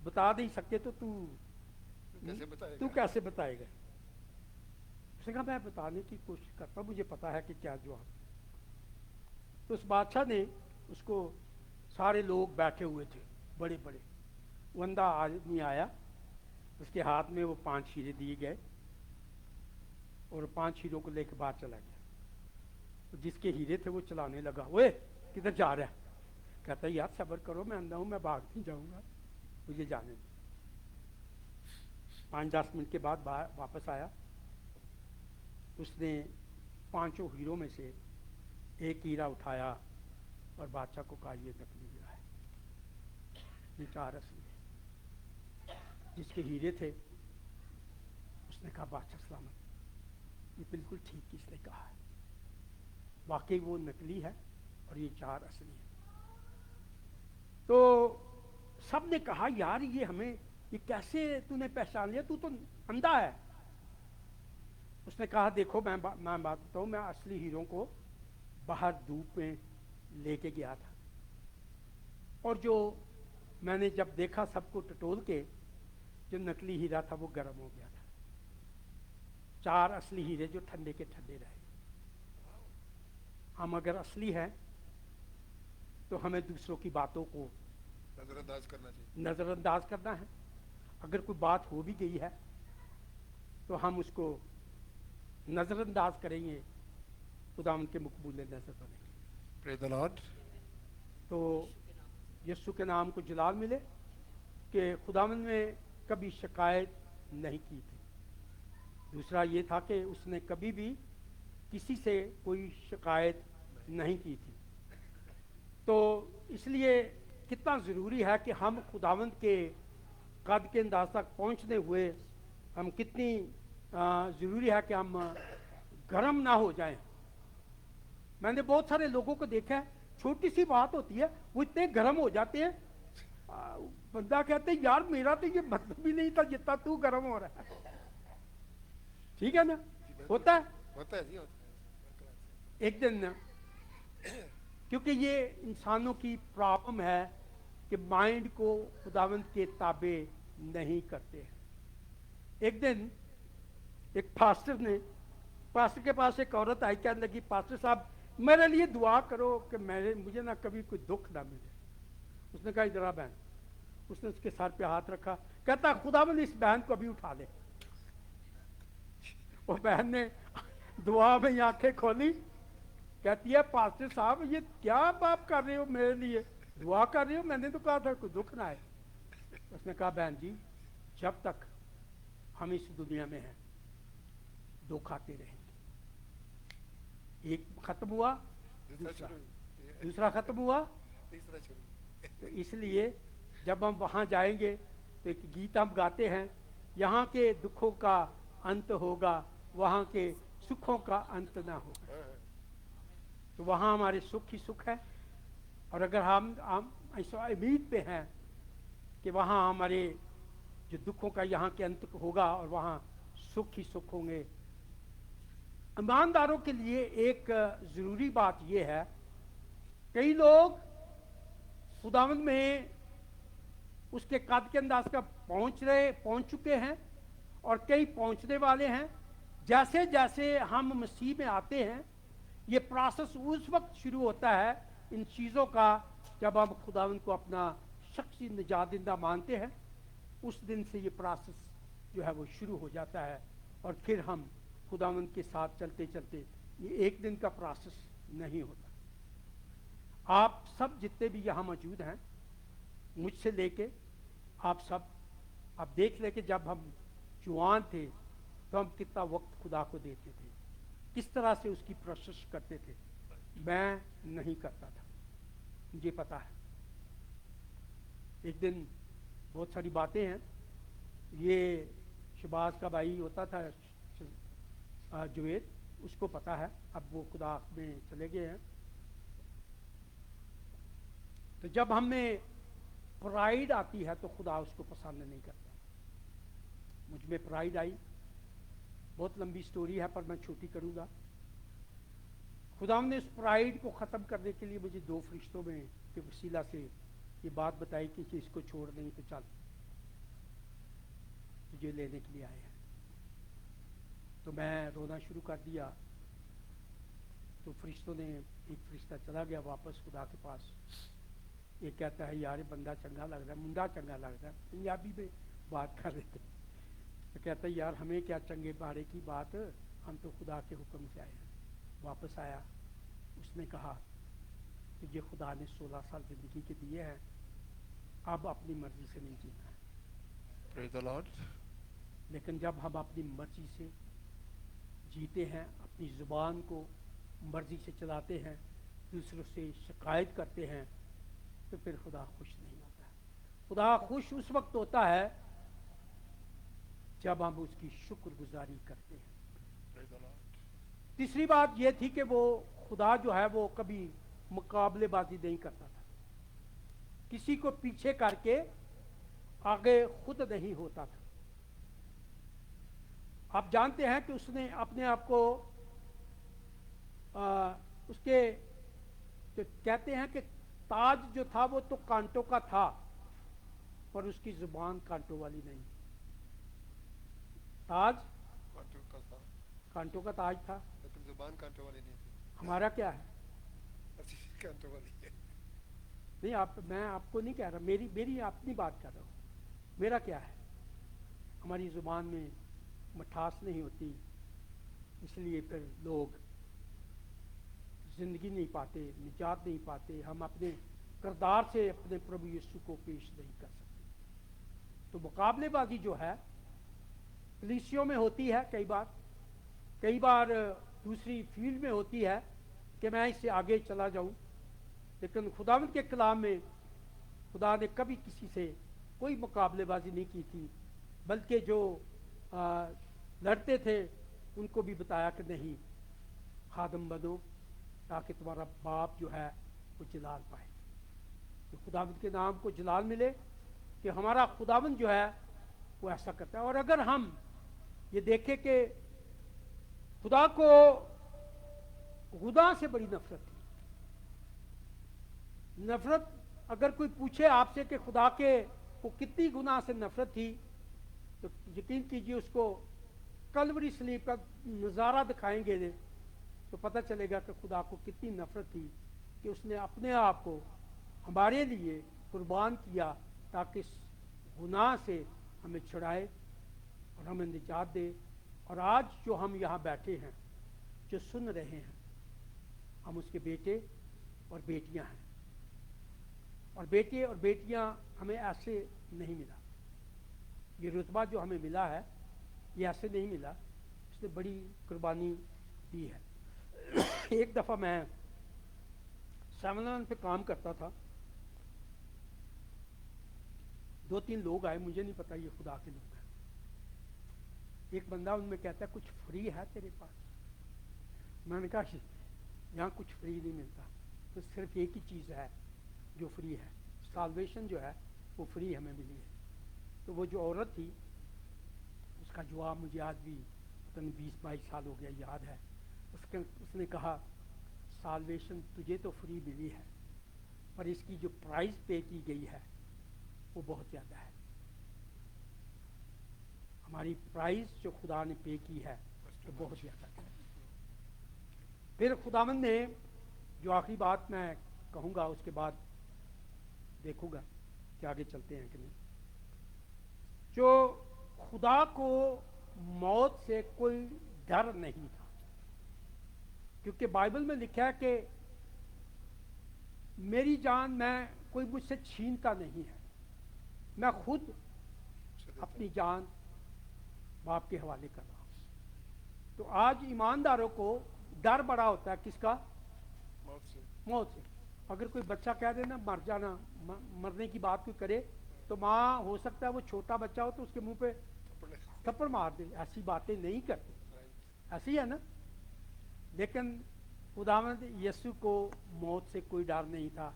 बता नहीं सकते तो तू कैसे बताएगा। उसने कहा, मैं बताने की कोशिश करता, मुझे पता है कि क्या जवाब। तो उस बादशाह ने उसको, सारे लोग बैठे हुए थे बड़े बड़े, वो अंधा आदमी आया, उसके हाथ में वो 5 हीरे दिए गए और 5 हीरों को लेकर बाहर चला गया। तो जिसके हीरे थे वो चलाने लगा, ओए किधर जा रहा है? कहता है, यार सब्र करो, मैं अंधा हूं, मैं भाग नहीं जाऊंगा, मुझे जाने दो। 5-10 मिनट के बाद वापस आया। उसने 5 हीरों में से एक हीरा उठाया और बादशाह को कहा, ये नकली हीरा है, ये 4 असली है। जिसके हीरे थे उसने कहा, बादशाह सलामत, ये बिल्कुल ठीक इसने कहा है, वाकई वो नकली है और ये 4 असली है। तो सब ने कहा, यार ये हमें, ये कैसे तूने पहचान लिया, तू तो अंधा है। उसने कहा, देखो मैं बात बताऊं, मैं असली हीरों को बाहर धूप में लेके गया था और जो मैंने जब देखा सबको टटोल के, जो नकली हीरा था वो गर्म हो गया था। 4 असली हीरे जो ठंडे के ठंडे रहे। हम अगर असली हैं तो हमें दूसरों की बातों को नजरअंदाज करना चाहिए, नजरअंदाज करना है। अगर कोई बात हो भी गई है तो हम उसको नजरअंदाज करेंगे, खुदावंद के मकबूल नजर बनेंगे। Praise the Lord. तो यीशु के नाम को जलाल मिले कि खुदावंद ने कभी शिकायत नहीं की थी। दूसरा ये था कि उसने कभी भी किसी से कोई शिकायत नहीं की थी। तो इसलिए कितना ज़रूरी है कि हम खुदावंद के कद के अंदाज तक पहुँचने हुए हम कितनी ज़रूरी है कि हम गर्म ना हो जाएं। मैंने बहुत सारे लोगों को देखा है, छोटी सी बात होती है वो इतने गर्म हो जाते हैं, बंदा कहते हैं, यार मेरा तो ये मतलब ही नहीं था जितना तू गर्म हो रहा है। ठीक है ना, होता है जी, होता है। एक दिन, क्योंकि ये इंसानों की प्रॉब्लम है कि माइंड को खुदावंद के ताबे नहीं करते हैं। एक दिन एक पास्टर के पास एक औरत आई, कहने लगी, पास्टर साहब मेरे लिए दुआ करो कि मुझे ना कभी कोई दुख ना मिले। उसने कहा, इधर आ बहन। उसने उसके सर पे हाथ रखा, कहता, खुदावंद इस बहन को अभी उठा ले। और बहन ने दुआ में आंखें खोली, कहती है, पास्टर साहब ये क्या बात कर रहे हो, मेरे लिए दुआ कर रहे हो, मैंने तो कहा था कोई दुख ना आए। उसने कहा, बहन जी जब तक हम इस दुनिया में हैं दुख आते रहेंगे, एक खत्म हुआ, दूसरा दूसरा खत्म हुआ। तीसरा शुरू। तो इसलिए जब हम वहाँ जाएंगे तो एक गीत हम गाते हैं, यहाँ के दुखों का अंत होगा, वहाँ के सुखों का अंत ना होगा। तो वहाँ हमारे सुख ही सुख है। और अगर हम ऐसा उम्मीद पे हैं कि वहाँ हमारे जो दुखों का यहाँ के अंत होगा और वहाँ सुख ही सुख होंगे। ईमानदारों के लिए एक ज़रूरी बात यह है, कई लोग खुदावंद में उसके कद के अंदाज का पहुंच चुके हैं और कई पहुंचने वाले हैं। जैसे जैसे हम मसीह में आते हैं, ये प्रोसेस उस वक्त शुरू होता है इन चीज़ों का जब हम खुदावंद को अपना शख्सी निजातिंदा मानते हैं। उस दिन से ये प्रोसेस जो है वो शुरू हो जाता है और फिर हम खुदावंद के साथ चलते चलते, ये एक दिन का प्रोसेस नहीं होता। आप सब जितने भी यहाँ मौजूद हैं, मुझसे लेके आप सब, आप देख ले कि जब हम जवान थे तो हम कितना वक्त खुदा को देते थे, किस तरह से उसकी प्रोसेस करते थे। मैं नहीं करता था, मुझे पता है। एक दिन बहुत सारी बातें हैं, ये शबाज का भाई होता था जुवेद, उसको पता है, अब वो खुदा में चले गए हैं। तो जब हमें प्राइड आती है तो खुदा उसको पसंद नहीं करता। मुझ में प्राइड आई, बहुत लंबी स्टोरी है पर मैं छोटी करूंगा। खुदा ने उस प्राइड को ख़त्म करने के लिए मुझे 2 फरिश्तों में के वसीला से ये बात बताई कि इसको छोड़ नहीं तो चल, तुझे लेने के लिए आए हैं। तो मैं रोना शुरू कर दिया। तो फरिश्तों ने, एक फरिश्ता चला गया वापस खुदा के पास। ये कहता है यार बंदा चंगा लग रहा है, मुंडा चंगा लग रहा है, पंजाबी में बात कर रहे थे। तो कहता है यार हमें क्या चंगे बारे की बात, हम तो खुदा के हुक्म से आए हैं। वापस आया, उसने कहा तुझे खुदा ने 16 साल जिंदगी के दिए हैं, अब अपनी मर्जी से नहीं जीना है। Praise the Lord. लेकिन जब हम अपनी मर्जी से जीते हैं, अपनी ज़ुबान को मर्जी से चलाते हैं, दूसरों से शिकायत करते हैं, तो फिर खुदा खुश नहीं होता है। खुदा खुश उस वक्त होता है जब हम उसकी शुक्रगुजारी करते हैं। Praise the Lord. तीसरी बात यह थी कि वो खुदा जो है वो कभी मुकाबलेबाजी नहीं करता था, किसी को पीछे करके आगे खुद नहीं होता था। आप जानते हैं कि उसने अपने आप को उसके जो कहते हैं कि ताज जो था वो तो कांटों का था, पर उसकी जुबान कांटों वाली नहीं। ताज कांटों का ताज था, लेकिन जुबान कांटों वाली नहीं थी। हमारा क्या है? कांटों वाली है। नहीं, मैं आपको नहीं कह रहा, मेरी अपनी बात कर रहा हूँ। मेरा क्या है? हमारी जुबान में मिठास नहीं होती, इसलिए फिर लोग जिंदगी नहीं पाते, निजात नहीं पाते। हम अपने किरदार से अपने प्रभु यीशु को पेश नहीं कर सकते। तो मुकाबलेबाजी जो है कलीसियों में होती है, कई बार दूसरी फील्ड में होती है कि मैं इससे आगे चला जाऊं। लेकिन खुदावंद के कलाम में खुदा ने कभी किसी से कोई मुकाबलेबाजी नहीं की थी, बल्कि जो लड़ते थे उनको भी बताया कि नहीं, खादम बनो ताकि तुम्हारा बाप जो है वो जलाल पाए। तो खुदावंद के नाम को जलाल मिले कि हमारा खुदावंद जो है वो ऐसा करता है। और अगर हम ये देखें कि खुदा को खुदा से बड़ी नफरत थी। नफरत अगर कोई पूछे आपसे कि खुदा के को कितनी गुनाह से नफरत थी, तो यकीन कीजिए उसको कलवरी सलीब का नज़ारा दिखाएंगे तो पता चलेगा कि खुदा को कितनी नफरत थी कि उसने अपने आप को हमारे लिए कुर्बान किया ताकि इस गुनाह से हमें छुड़ाए और हमें निजात दे। और आज जो हम यहाँ बैठे हैं, जो सुन रहे हैं, हम उसके बेटे और बेटियां हैं। और बेटे और बेटियां हमें ऐसे नहीं मिला, ये रुतबा जो हमें मिला है ये ऐसे नहीं मिला, उसने बड़ी कुर्बानी दी है। एक दफ़ा मैं 7-Eleven पे काम करता था, 2-3 लोग आए, मुझे नहीं पता ये खुदा के लोग हैं। एक बंदा उनमें कहता है कुछ फ्री है तेरे पास? मैंने कहा यहाँ कुछ फ्री नहीं मिलता, तो सिर्फ एक ही चीज़ है जो फ्री है, साल्वेशन जो है वो फ्री हमें मिली है। तो वो जो औरत थी उसका जवाब मुझे आज भी पता नहीं 20-22 साल हो गया याद है। उसने कहा साल्वेशन तुझे तो फ्री मिली है, पर इसकी जो प्राइस पे की गई है वो बहुत ज़्यादा है। हमारी प्राइस जो खुदा ने पे की है तो बहुत ज़्यादा है। फिर खुदावंद ने जो आखिरी बात मैं कहूँगा, उसके बाद देखूँगा कि आगे चलते हैं कि नहीं। जो खुदा को मौत से कोई डर नहीं था, क्योंकि बाइबल में लिखा है कि मेरी जान मैं कोई मुझसे छीनता नहीं है, मैं खुद अपनी जान बाप के हवाले कर रहा हूँ। तो आज ईमानदारों को डर बड़ा होता है किसका? मौत से। अगर कोई बच्चा कह दे ना मर जाना, मरने की बात कोई करे, तो माँ हो सकता है वो छोटा बच्चा हो तो उसके मुंह पे थप्पड़ मार दे। ऐसी बातें नहीं करते, ऐसी है ना। लेकिन खुदावंद यीशु को मौत से कोई डर नहीं था।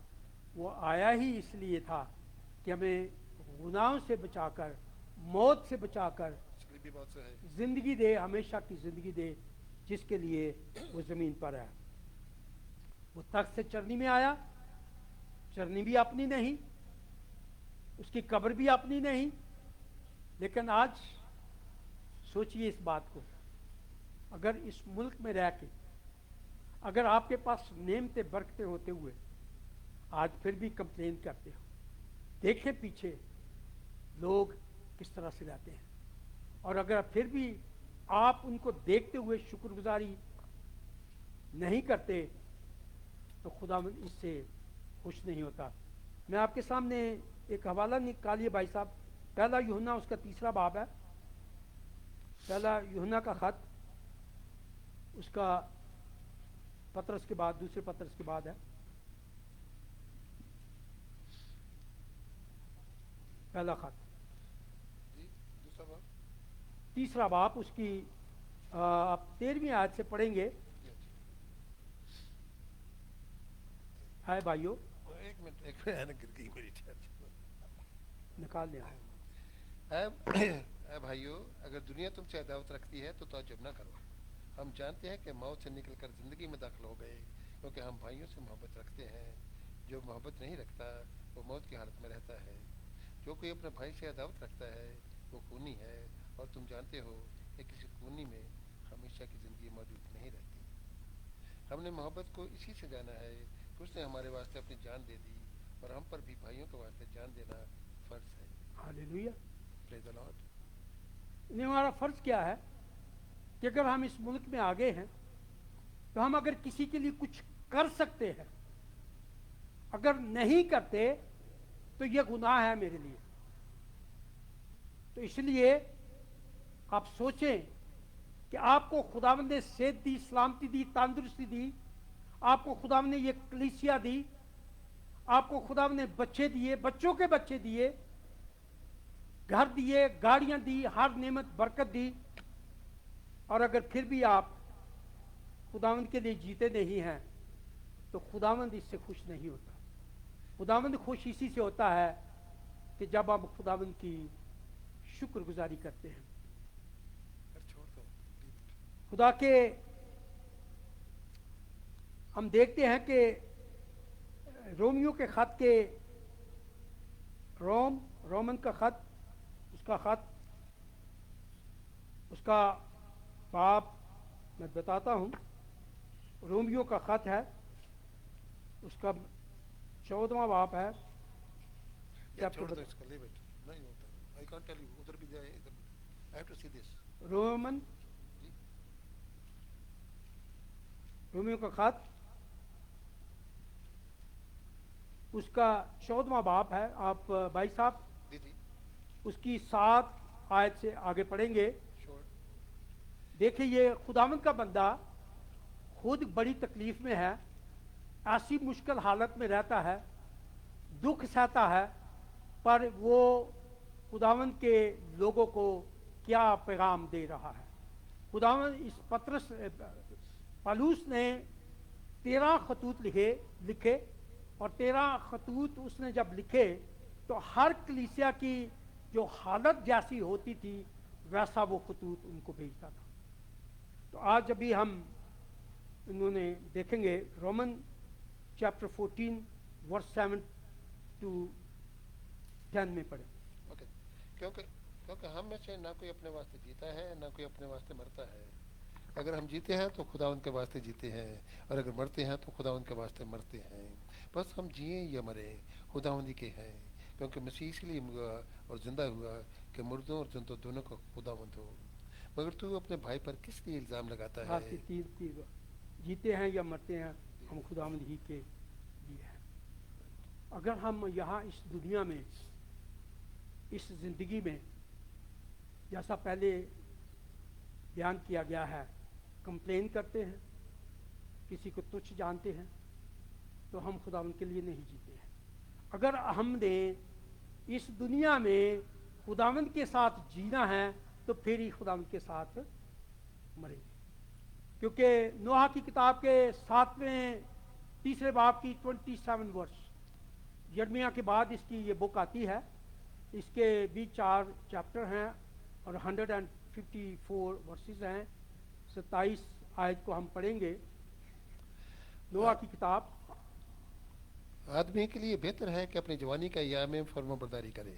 वो आया ही इसलिए था कि हमें गुनाहों से बचाकर, मौत से बचाकर जिंदगी दे, हमेशा की जिंदगी दे, जिसके लिए वो जमीन पर है। वो तख्त से चरनी में आया, चरनी भी अपनी नहीं, उसकी कब्र भी अपनी नहीं। लेकिन आज सोचिए इस बात को, अगर इस मुल्क में रह के अगर आपके पास नेमते बरकते होते हुए आज फिर भी कंप्लेन करते हो, देखें पीछे लोग किस तरह से रहते हैं, और अगर फिर भी आप उनको देखते हुए शुक्रगुजारी नहीं करते तो खुदा इससे खुश नहीं होता। मैं आपके सामने एक हवाला निकालिए भाई साहब, पहला यूहन्ना उसका 3रा बाब है, पहला यूहन्ना का खत, उसका पत्रस के बाद, दूसरे पत्रस के बाद है, पहला खत 3रा बाब, उसकी आप 13वीं आयत से पढ़ेंगे। हाय भाइयों, एक मिनट गिर गई मेरी निकाल लिया। भाइयों, अगर दुनिया तुमसे अदावत रखती है तो ताज्जुब न करो। हम जानते हैं कि मौत से निकलकर जिंदगी में दाखिल हो गए, क्योंकि हम भाइयों से मोहब्बत रखते हैं। जो मोहब्बत नहीं रखता वो मौत की हालत में रहता है। जो कोई अपने भाई से अदावत रखता है वो खूनी है, और तुम जानते हो कि किसी खूनी में हमेशा की ज़िंदगी मौजूद नहीं रहती। हमने मोहब्बत को इसी से जाना है कि उसने हमारे वास्ते अपनी जान दे दी, और हम पर भी भाइयों के वास्ते जान देना फ़र्ज है। Hallelujah, praise the Lord. हमारा फ़र्ज क्या है कि अगर हम इस मुल्क में आ गए हैं तो हम अगर किसी के लिए कुछ कर सकते हैं, अगर नहीं करते तो ये गुनाह है मेरे लिए। तो इसलिए आप सोचें कि आपको खुदावंद ने सेहत दी, सलामती दी, तंदुरुस्ती दी, आपको खुदावंद ने ये कलीसिया दी, आपको खुदावंद ने बच्चे दिए, बच्चों के बच्चे दिए, घर दिए, गाड़ियां दी, हर नेमत बरकत दी, और अगर फिर भी आप खुदावंद के लिए जीते नहीं हैं तो खुदावंद इससे खुश नहीं होता। खुदावंद खुश इसी से होता है कि जब आप खुदावंद की शुक्रगुजारी करते हैं। खुदा के हम देखते हैं कि रोमियो के खत के रोमन का खत, उसका बाप मैं बताता हूँ। रोमियो का खत है, उसका 14वां बाप है। रोमियो का खत उसका 14वां बाप है। आप भाई साहब उसकी 7 आयत से आगे पढ़ेंगे। देखिए, ये खुदावंद का बंदा खुद बड़ी तकलीफ में है, ऐसी मुश्किल हालत में रहता है, दुख सहता है, पर वो खुदावंद के लोगों को क्या पैगाम दे रहा है। खुदावंद इस पत्रस पौलुस ने 13 खतूत लिखे और 13 खतूत उसने जब लिखे तो हर कलीसिया की जो हालत जैसी होती थी वैसा वो खतूत उनको भेजता था। तो आज अभी हम इन्होंने देखेंगे रोमन चैप्टर 14 वर्स 7 to 10 में पढ़े। ओके, क्योंकि हम में से ना कोई अपने वास्ते जीता है ना कोई अपने वास्ते मरता है। अगर हम जीते हैं तो खुदा उनके वास्ते जीते हैं, और अगर मरते हैं तो खुदा उनके वास्ते मरते हैं। बस हम जिए या मरे खुदा उन्हीं के हैं, क्योंकि मसीह इसलिए हुआ और जिंदा हुआ कि मुर्दों और जिंदों दोनों का खुदावंद हो। मगर तू अपने भाई पर किस लिए इल्ज़ाम लगाता है? जीते हैं या मरते हैं हम खुदावंद ही के लिए हैं। अगर हम यहाँ इस दुनिया में, इस ज़िंदगी में, जैसा पहले बयान किया गया है, कंप्लेन करते हैं, किसी को तुच्छ जानते हैं, तो हम खुदावंद के लिए नहीं जीते हैं। अगर हमने इस दुनिया में खुदावंद के साथ जीना है तो फिर ही खुदावंद के साथ मरेंगे। क्योंकि नोहा की किताब के 7वें 3 बाब की 27 वर्ष, यिर्मयाह के बाद इसकी ये बुक आती है। इसके भी 4 चैप्टर हैं और 154 वर्सेस हैं। 27 आयत को हम पढ़ेंगे। नोहा की किताब। आदमी के लिए बेहतर है कि अपनी जवानी का अय्याम में फर्माबरदारी करे।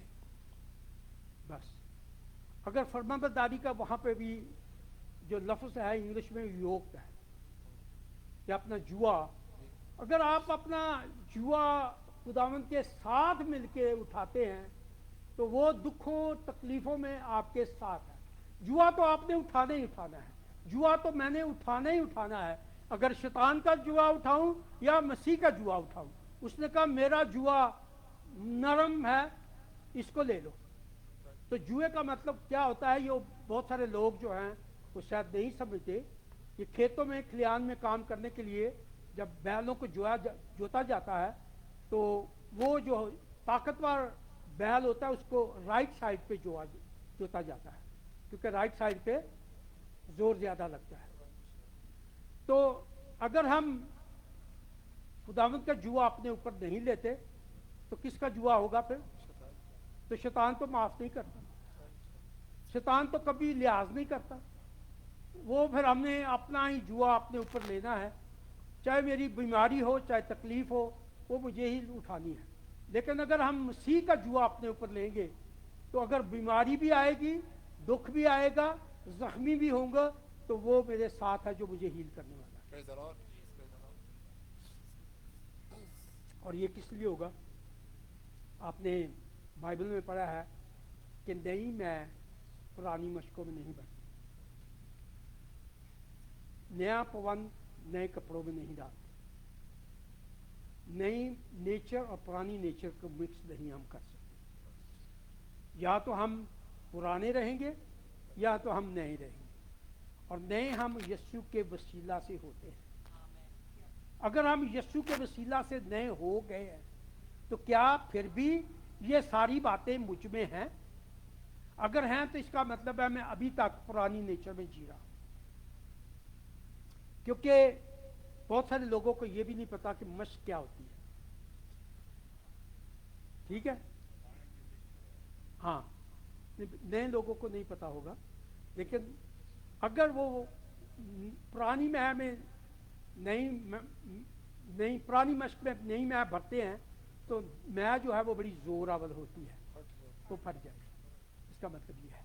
बस अगर फर्माबरदारी का वहाँ पे भी जो लफ्ज़ है इंग्लिश में योग है, या अपना जुआ, अगर आप अपना जुआ खुदावंद के साथ मिलके उठाते हैं तो वो दुखों तकलीफ़ों में आपके साथ है। जुआ तो आपने उठाना ही उठाना है, जुआ तो मैंने उठाना ही उठाना है। अगर शैतान का जुआ उठाऊं या मसीह का जुआ उठाऊं, उसने कहा मेरा जुआ नरम है, इसको ले लो। तो जुए का मतलब क्या होता है, ये बहुत सारे लोग जो हैं वो शायद नहीं समझते। ये खेतों में खलियान में काम करने के लिए जब बैलों को जोता जाता है तो वो जो ताकतवर बैल होता है उसको राइट साइड पे जोता जाता है, क्योंकि राइट साइड पे जोर ज़्यादा लगता है। तो अगर हम खुदावंद का जुआ अपने ऊपर नहीं लेते तो किसका जुआ होगा फिर? तो शैतान तो माफ़ नहीं करता, शैतान तो कभी लिहाज नहीं करता। वो फिर हमने अपना ही जुआ अपने ऊपर लेना है, चाहे मेरी बीमारी हो चाहे तकलीफ हो, वो मुझे ही उठानी है। लेकिन अगर हम मसीह का जुआ अपने ऊपर लेंगे तो अगर बीमारी भी आएगी, दुख भी आएगा, जख्मी भी होंगे, तो वो मेरे साथ है जो मुझे हील करने वाला है। और ये किस लिए होगा? आपने बाइबल में पढ़ा है कि नई मैं पुरानी मशकों में नहीं बढ़ती, नया पवन नए कपड़ों में नहीं डालते, नई नेचर और पुरानी नेचर को मिक्स नहीं हम कर सकते। या तो हम पुराने रहेंगे या तो हम नए रहेंगे, और नए हम यीशु के वसीला से होते हैं। अगर हम यीशु के वसीला से नए हो गए हैं तो क्या फिर भी ये सारी बातें मुझ में हैं? अगर हैं तो इसका मतलब है मैं अभी तक पुरानी नेचर में जी रहा हूं। क्योंकि बहुत सारे लोगों को ये भी नहीं पता कि मश्क क्या होती है। ठीक है, हाँ, नए लोगों को नहीं पता होगा, लेकिन अगर वो पुरानी मैह में नई पुरानी मश्क में नई मैह भरते हैं तो मैह जो है वो बड़ी जोरावर होती है, तो फट जाएगी। इसका मतलब ये है।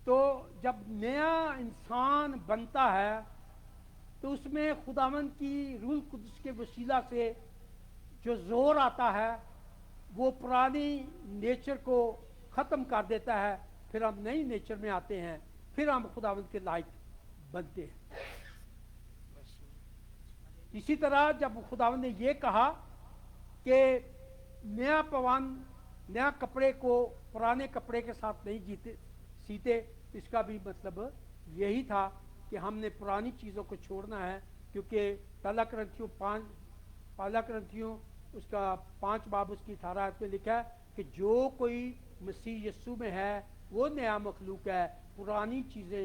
तो जब नया इंसान बनता है तो उसमें खुदावंद की रूह कुद्स के वसीला से जो जोर आता है वो पुरानी नेचर को ख़त्म कर देता है। फिर हम नई नेचर में आते हैं, फिर हम खुदावंद के लायक बनते हैं। इसी तरह जब खुदावंद ने ये कहा कि नया पवन नया कपड़े को पुराने कपड़े के साथ नहीं सीते, इसका भी मतलब यही था कि हमने पुरानी चीज़ों को छोड़ना है क्योंकि पहला क्रंथियों उसका 5 बाब उसकी 18 आयत में लिखा है कि जो कोई मसीह यीशु में है वो नया मखलूक है, पुरानी चीजें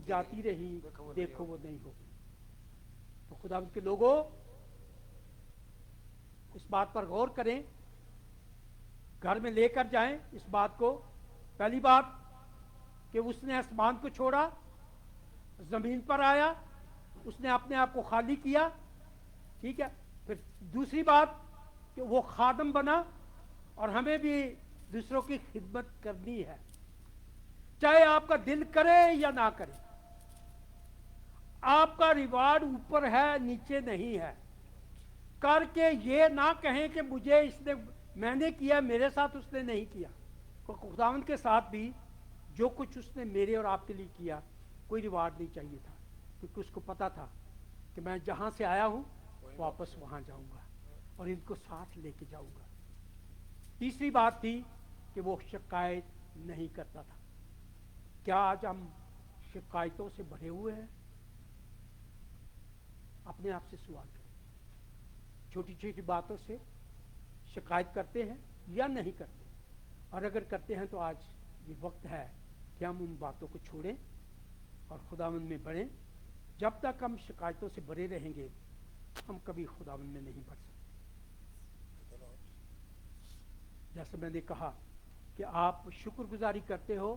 जाती रही, देखो वो नहीं होगी। तो खुदा के लोगों इस बात पर गौर करें, घर में लेकर जाएं इस बात को। पहली बात कि उसने आसमान को छोड़ा, जमीन पर आया, उसने अपने आप को खाली किया, ठीक है। फिर दूसरी बात कि वो खादम बना और हमें भी दूसरों की खिदमत करनी है, चाहे आपका दिल करे या ना करे। आपका रिवार्ड ऊपर है, नीचे नहीं है। करके ये ना कहें कि मैंने किया, मेरे साथ उसने नहीं किया। तो खुदावंद के साथ भी जो कुछ उसने मेरे और आपके लिए किया, कोई रिवार्ड नहीं चाहिए था, क्योंकि उसको पता था कि मैं जहां से आया हूं वापस वहां जाऊंगा और इनको साथ लेके जाऊंगा। तीसरी बात थी कि वो शिकायत नहीं करता था। क्या आज हम शिकायतों से भरे हुए हैं? अपने आप से सवाल करें। छोटी छोटी बातों से शिकायत करते हैं या नहीं करते? और अगर करते हैं तो आज ये वक्त है कि हम उन बातों को छोड़ें और खुदावंद में बढ़ें। जब तक हम शिकायतों से भरे रहेंगे हम कभी खुदावंद में नहीं बढ़ सकते। जैसे मैंने कहा कि आप शुक्रगुजारी करते हो,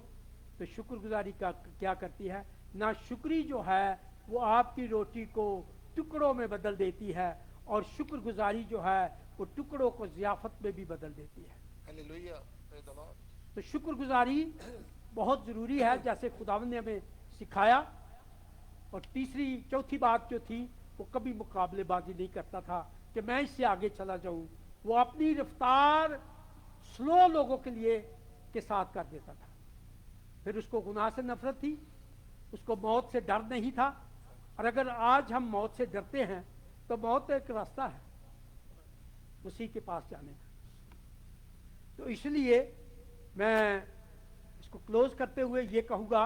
तो शुक्रगुजारी का क्या करती है? ना शुक्री जो है वो आपकी रोटी को टुकड़ों में बदल देती है, और शुक्रगुजारी जो है वो टुकड़ों को ज़ियाफत में भी बदल देती है। Hallelujah, praise the Lord. तो शुक्रगुजारी बहुत ज़रूरी है, जैसे खुदावंद ने हमें सिखाया। और चौथी बात जो थी, वो कभी मुकाबलेबाजी नहीं करता था कि मैं इससे आगे चला जाऊं। वो अपनी रफ्तार स्लो लोगों के लिए के साथ कर देता था। फिर उसको गुनाह से नफरत थी, उसको मौत से डर नहीं था। और अगर आज हम मौत से डरते हैं तो मौत एक रास्ता है उसी के पास जाने का। तो इसलिए मैं इसको क्लोज करते हुए ये कहूँगा,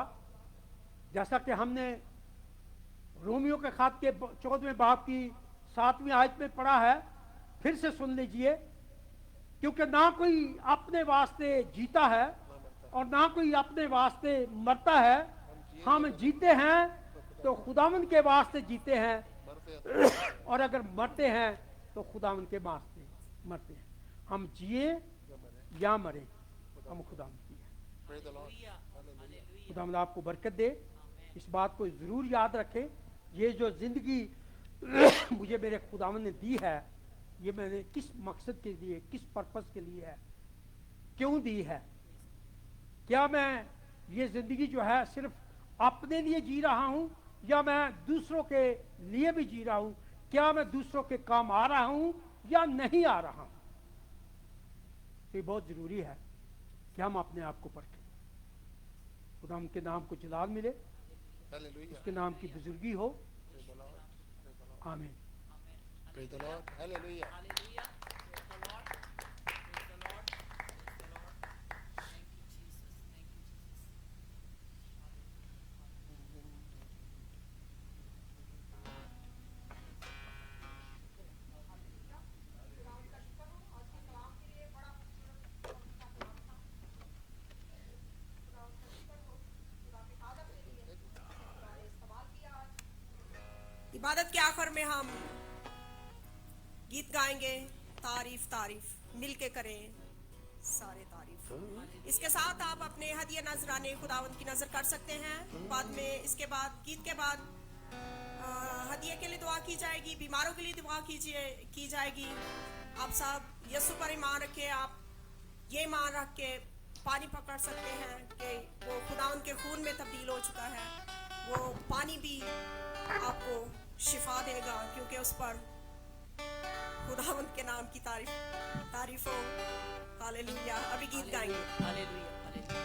जैसा कि हमने रोमियो के खात के 14वें बाब की 7वीं आयत में पढ़ा है, फिर से सुन लीजिए। क्योंकि ना कोई अपने वास्ते जीता है और ना कोई अपने वास्ते मरता है। हम जीते हैं तो खुदावंद के वास्ते जीते हैं, और अगर मरते हैं तो खुदावंद के वास्ते मरते हैं। हम जिए या मरे, हम खुदावंद की है। खुदावंद आपको बरकत दे। इस बात को जरूर याद रखें, ये जो जिंदगी मुझे मेरे खुदावंद ने दी है, ये मैंने किस मकसद के लिए, किस पर्पस के लिए है, क्यों दी है? क्या मैं ये जिंदगी जो है सिर्फ अपने लिए जी रहा हूं, या मैं दूसरों के लिए भी जी रहा हूं? क्या मैं दूसरों के काम आ रहा हूं या नहीं आ रहा हूं? तो ये बहुत जरूरी है कि हम अपने आप को परखें। खुदा के नाम को जलाल मिले, उसके नाम की बुजुर्गी हो। आमीन। Praise the Lord. Hallelujah. इबादत के आखिर में हम गीत गाएंगे, तारीफ तारीफ मिल के करें सारे तारीफ। इसके साथ आप अपने हदिया नजराने खुदावंद की नजर कर सकते हैं। बाद में इसके बाद गीत के बाद हदिया के लिए दुआ की जाएगी, बीमारों के लिए दुआ की जाएगी। आप सब यीशु पर ईमान रखें। आप ये ईमान रख के पानी पकड़ सकते हैं कि वो खुदावंद के खून में तब्दील हो चुका है। वो पानी भी आपको शिफा देगा, क्योंकि उस पर खुदावंद के नाम की तारीफ हो। हालेलुया। अभी गीत गाएंगे। Hallelujah, hallelujah.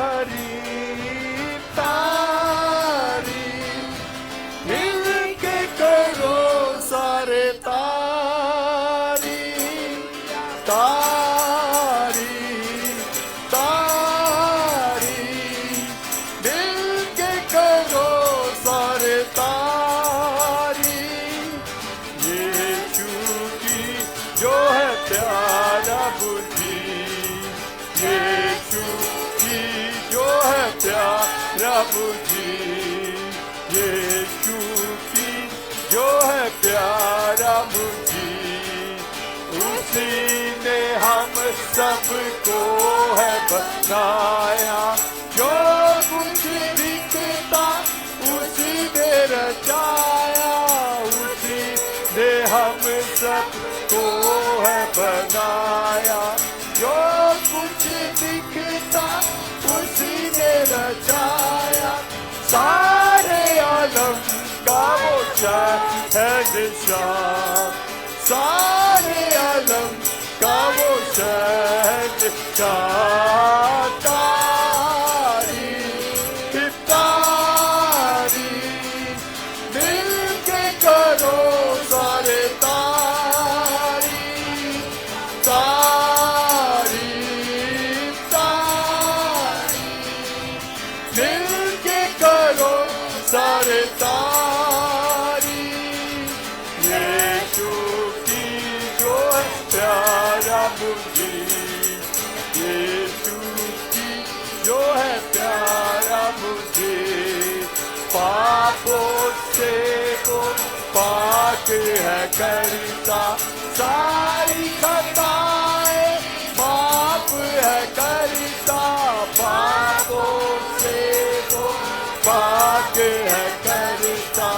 तारीफ तारीफ मिल के करो सारे तारीफ तारीफ प्यारा बुद्धि, यीशु की जो है प्यारा बुद्धि, यीशु की जो है प्यारा बुद्धि, उसी ने हम सबको है बनाया, जो कुछ दिखता उसी ने रचाया, उसी ने हम सबको है बनाया, जो कुछ दिखता उसी ने रचाया, सारे आलम का वो शहंशाह, सारे आलम का वो शहंशाह, पापों से वो पाक है करता, सारी खताएं माफ है करता, पापों से वो पाक है करता,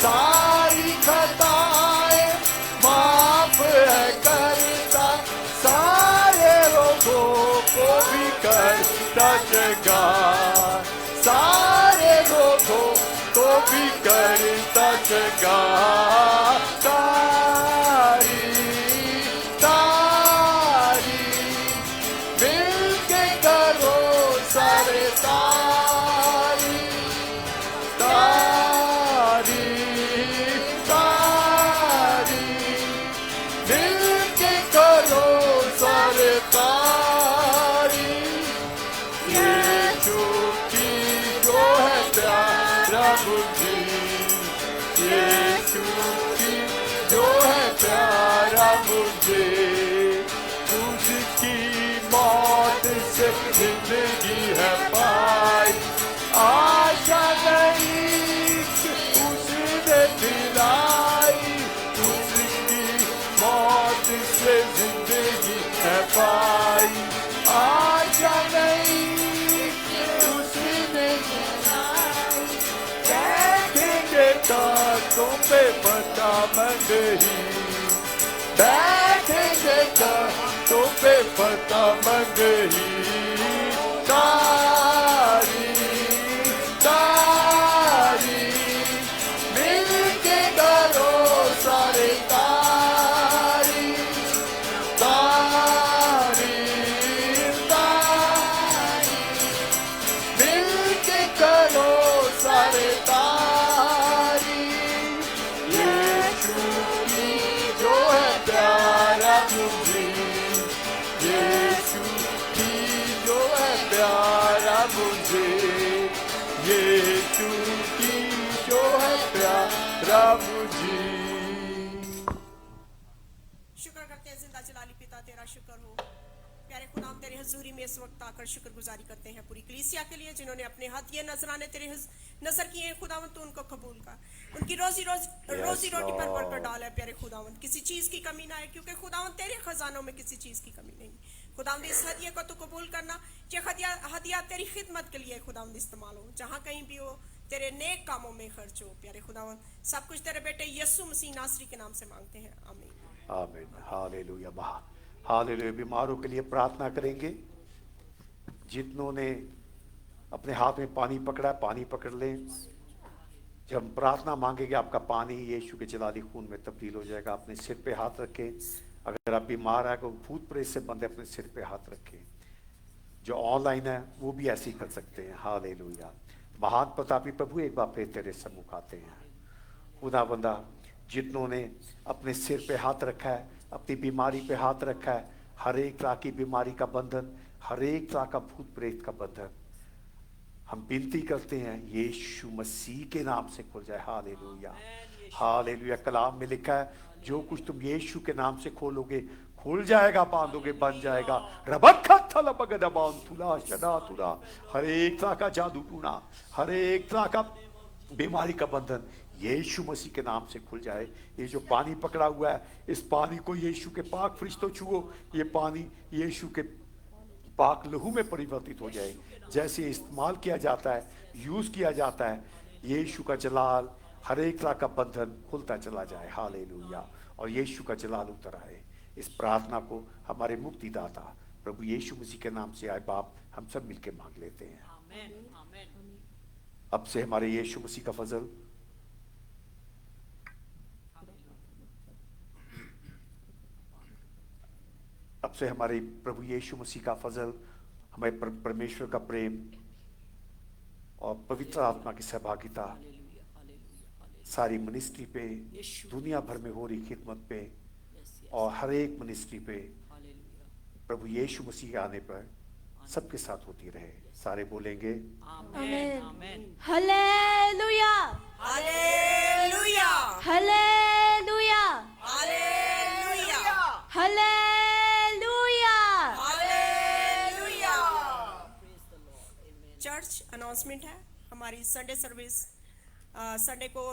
सारी खताएं माफ है करता, सारे रोगों को भी करता जगा, सारे रोगों को भी करता जगा, तारी तारी मिलके करो सारे तारी तारी तारी मिलके करो सारे तारी, यीशु की जो है प्यारा बुद्धि, यीशु की जो है प्यारा बुद्धि, उसकी मौत से जिंदगी है पाई, आशा नहीं उसने दिलाई, उसकी मौत से जिंदगी है पाई, आशा नहीं उसने दिलाई, बैठेंगे ताकों पे पता मंगही, बैठेंगे ताकों पे पता मंगही, तारी तारी मिलके करो सारे तारी तारी तारी मिलके करो सारे तारी, यीशु की जो है प्यारा बुद्धि, यीशु की जो है प्यारा बुद्धि, यीशु की जो है प्यारा बुद्धि। शुक्र करते हैं जिंदा जलाली पिता तेरा शुक्र हो, प्यारे खुदा हम तेरे हजूरी में इस वक्त आकर शुक्रगुजारी करते हैं पूरी कलीसिया के लिए जिन्होंने अपने हाथ ये नजराने तेरे नजर किए हैं खुदावंत, तू उनको कबूल कर, उनकी रोजी रोटी पर बरकत डाल है प्यारे खुदावंत, किसी चीज की कमी ना है क्योंकि खुदावंत तेरे खजानों में किसी चीज की कमी नहीं। खुदावंत इस हदिये को तू कबूल करना, ये हदिया तेरी खिदमत के लिए खुदावंत इस्तेमाल हो, जहाँ कहीं भी हो तेरे नेक कामों में खर्च हो प्यारे खुदावंत, सब कुछ तेरे बेटे यीशु मसीह नासरी के नाम से मांगते हैं, आमीन आमीन हालेलुया हालेलुया। बीमारों के लिए प्रार्थना करेंगे, जितनों ने अपने हाथ में पानी पकड़ा पानी पकड़ लें, जब हम प्रार्थना मांगेंगे आपका पानी यीशु के जलाली खून में तब्दील हो जाएगा। अपने सिर पे हाथ रखें, अगर आप बीमार है तो भूत प्रेत से बंदे अपने सिर पे हाथ रखें, जो ऑनलाइन है वो भी ऐसे ही कर सकते हैं। हालेलुया। महान प्रतापी प्रभु एक बार फिर तेरे सम्मुख आते हैं, खुदा बंदा जितनों ने अपने सिर पे हाथ रखा है, अपनी बीमारी पे हाथ रखा है, हर एक तरह की बीमारी का बंधन, हर एक तरह का भूत प्रेत का बंधन हम विनती करते हैं यीशु मसीह के नाम से खुल जाए। Hallelujah hallelujah. कलाम में लिखा है जो कुछ तुम यीशु के नाम से खोलोगे खुल जाएगा, बांधोगे बन जाएगा। रबक्खा थलबगदबान तुला शदा तुला, हर एक तरह का जादू टूना, हर एक तरह का बीमारी का बंधन यीशु मसीह के नाम से खुल जाए। ये जो पानी पकड़ा हुआ है, इस पानी को यीशु के पाक फरिश्तों छुओ, ये पानी यीशु के पाक लहू में परिवर्तित हो जाए। जैसे इस्तेमाल किया जाता है, यूज किया जाता है, यीशु का जलाल हर एक तरह का बंधन खुलता चला जाए। हालेलुया। और यीशु का जलाल उतर आए। इस प्रार्थना को हमारे मुक्तिदाता प्रभु यीशु मसीह के नाम से आए बाप हम सब मिलके मांग लेते हैं। आमीन आमीन। अब से हमारे यीशु मसीह का फजल, अब से हमारे प्रभु यीशु मसीह का फजल, हमारे परमेश्वर का प्रेम और पवित्र आत्मा की सहभागिता सारी मिनिस्ट्री पे, दुनिया भर में हो रही खिदमत पे और हर एक मिनिस्ट्री पे प्रभु यीशु मसीह के आने पर सबके साथ होती रहे। सारे बोलेंगे आमीन। Hallelujah hallelujah hallelujah hallelujah hallelujah. Hallelujah. Church announcement है। हमारी संडे सर्विस संडे को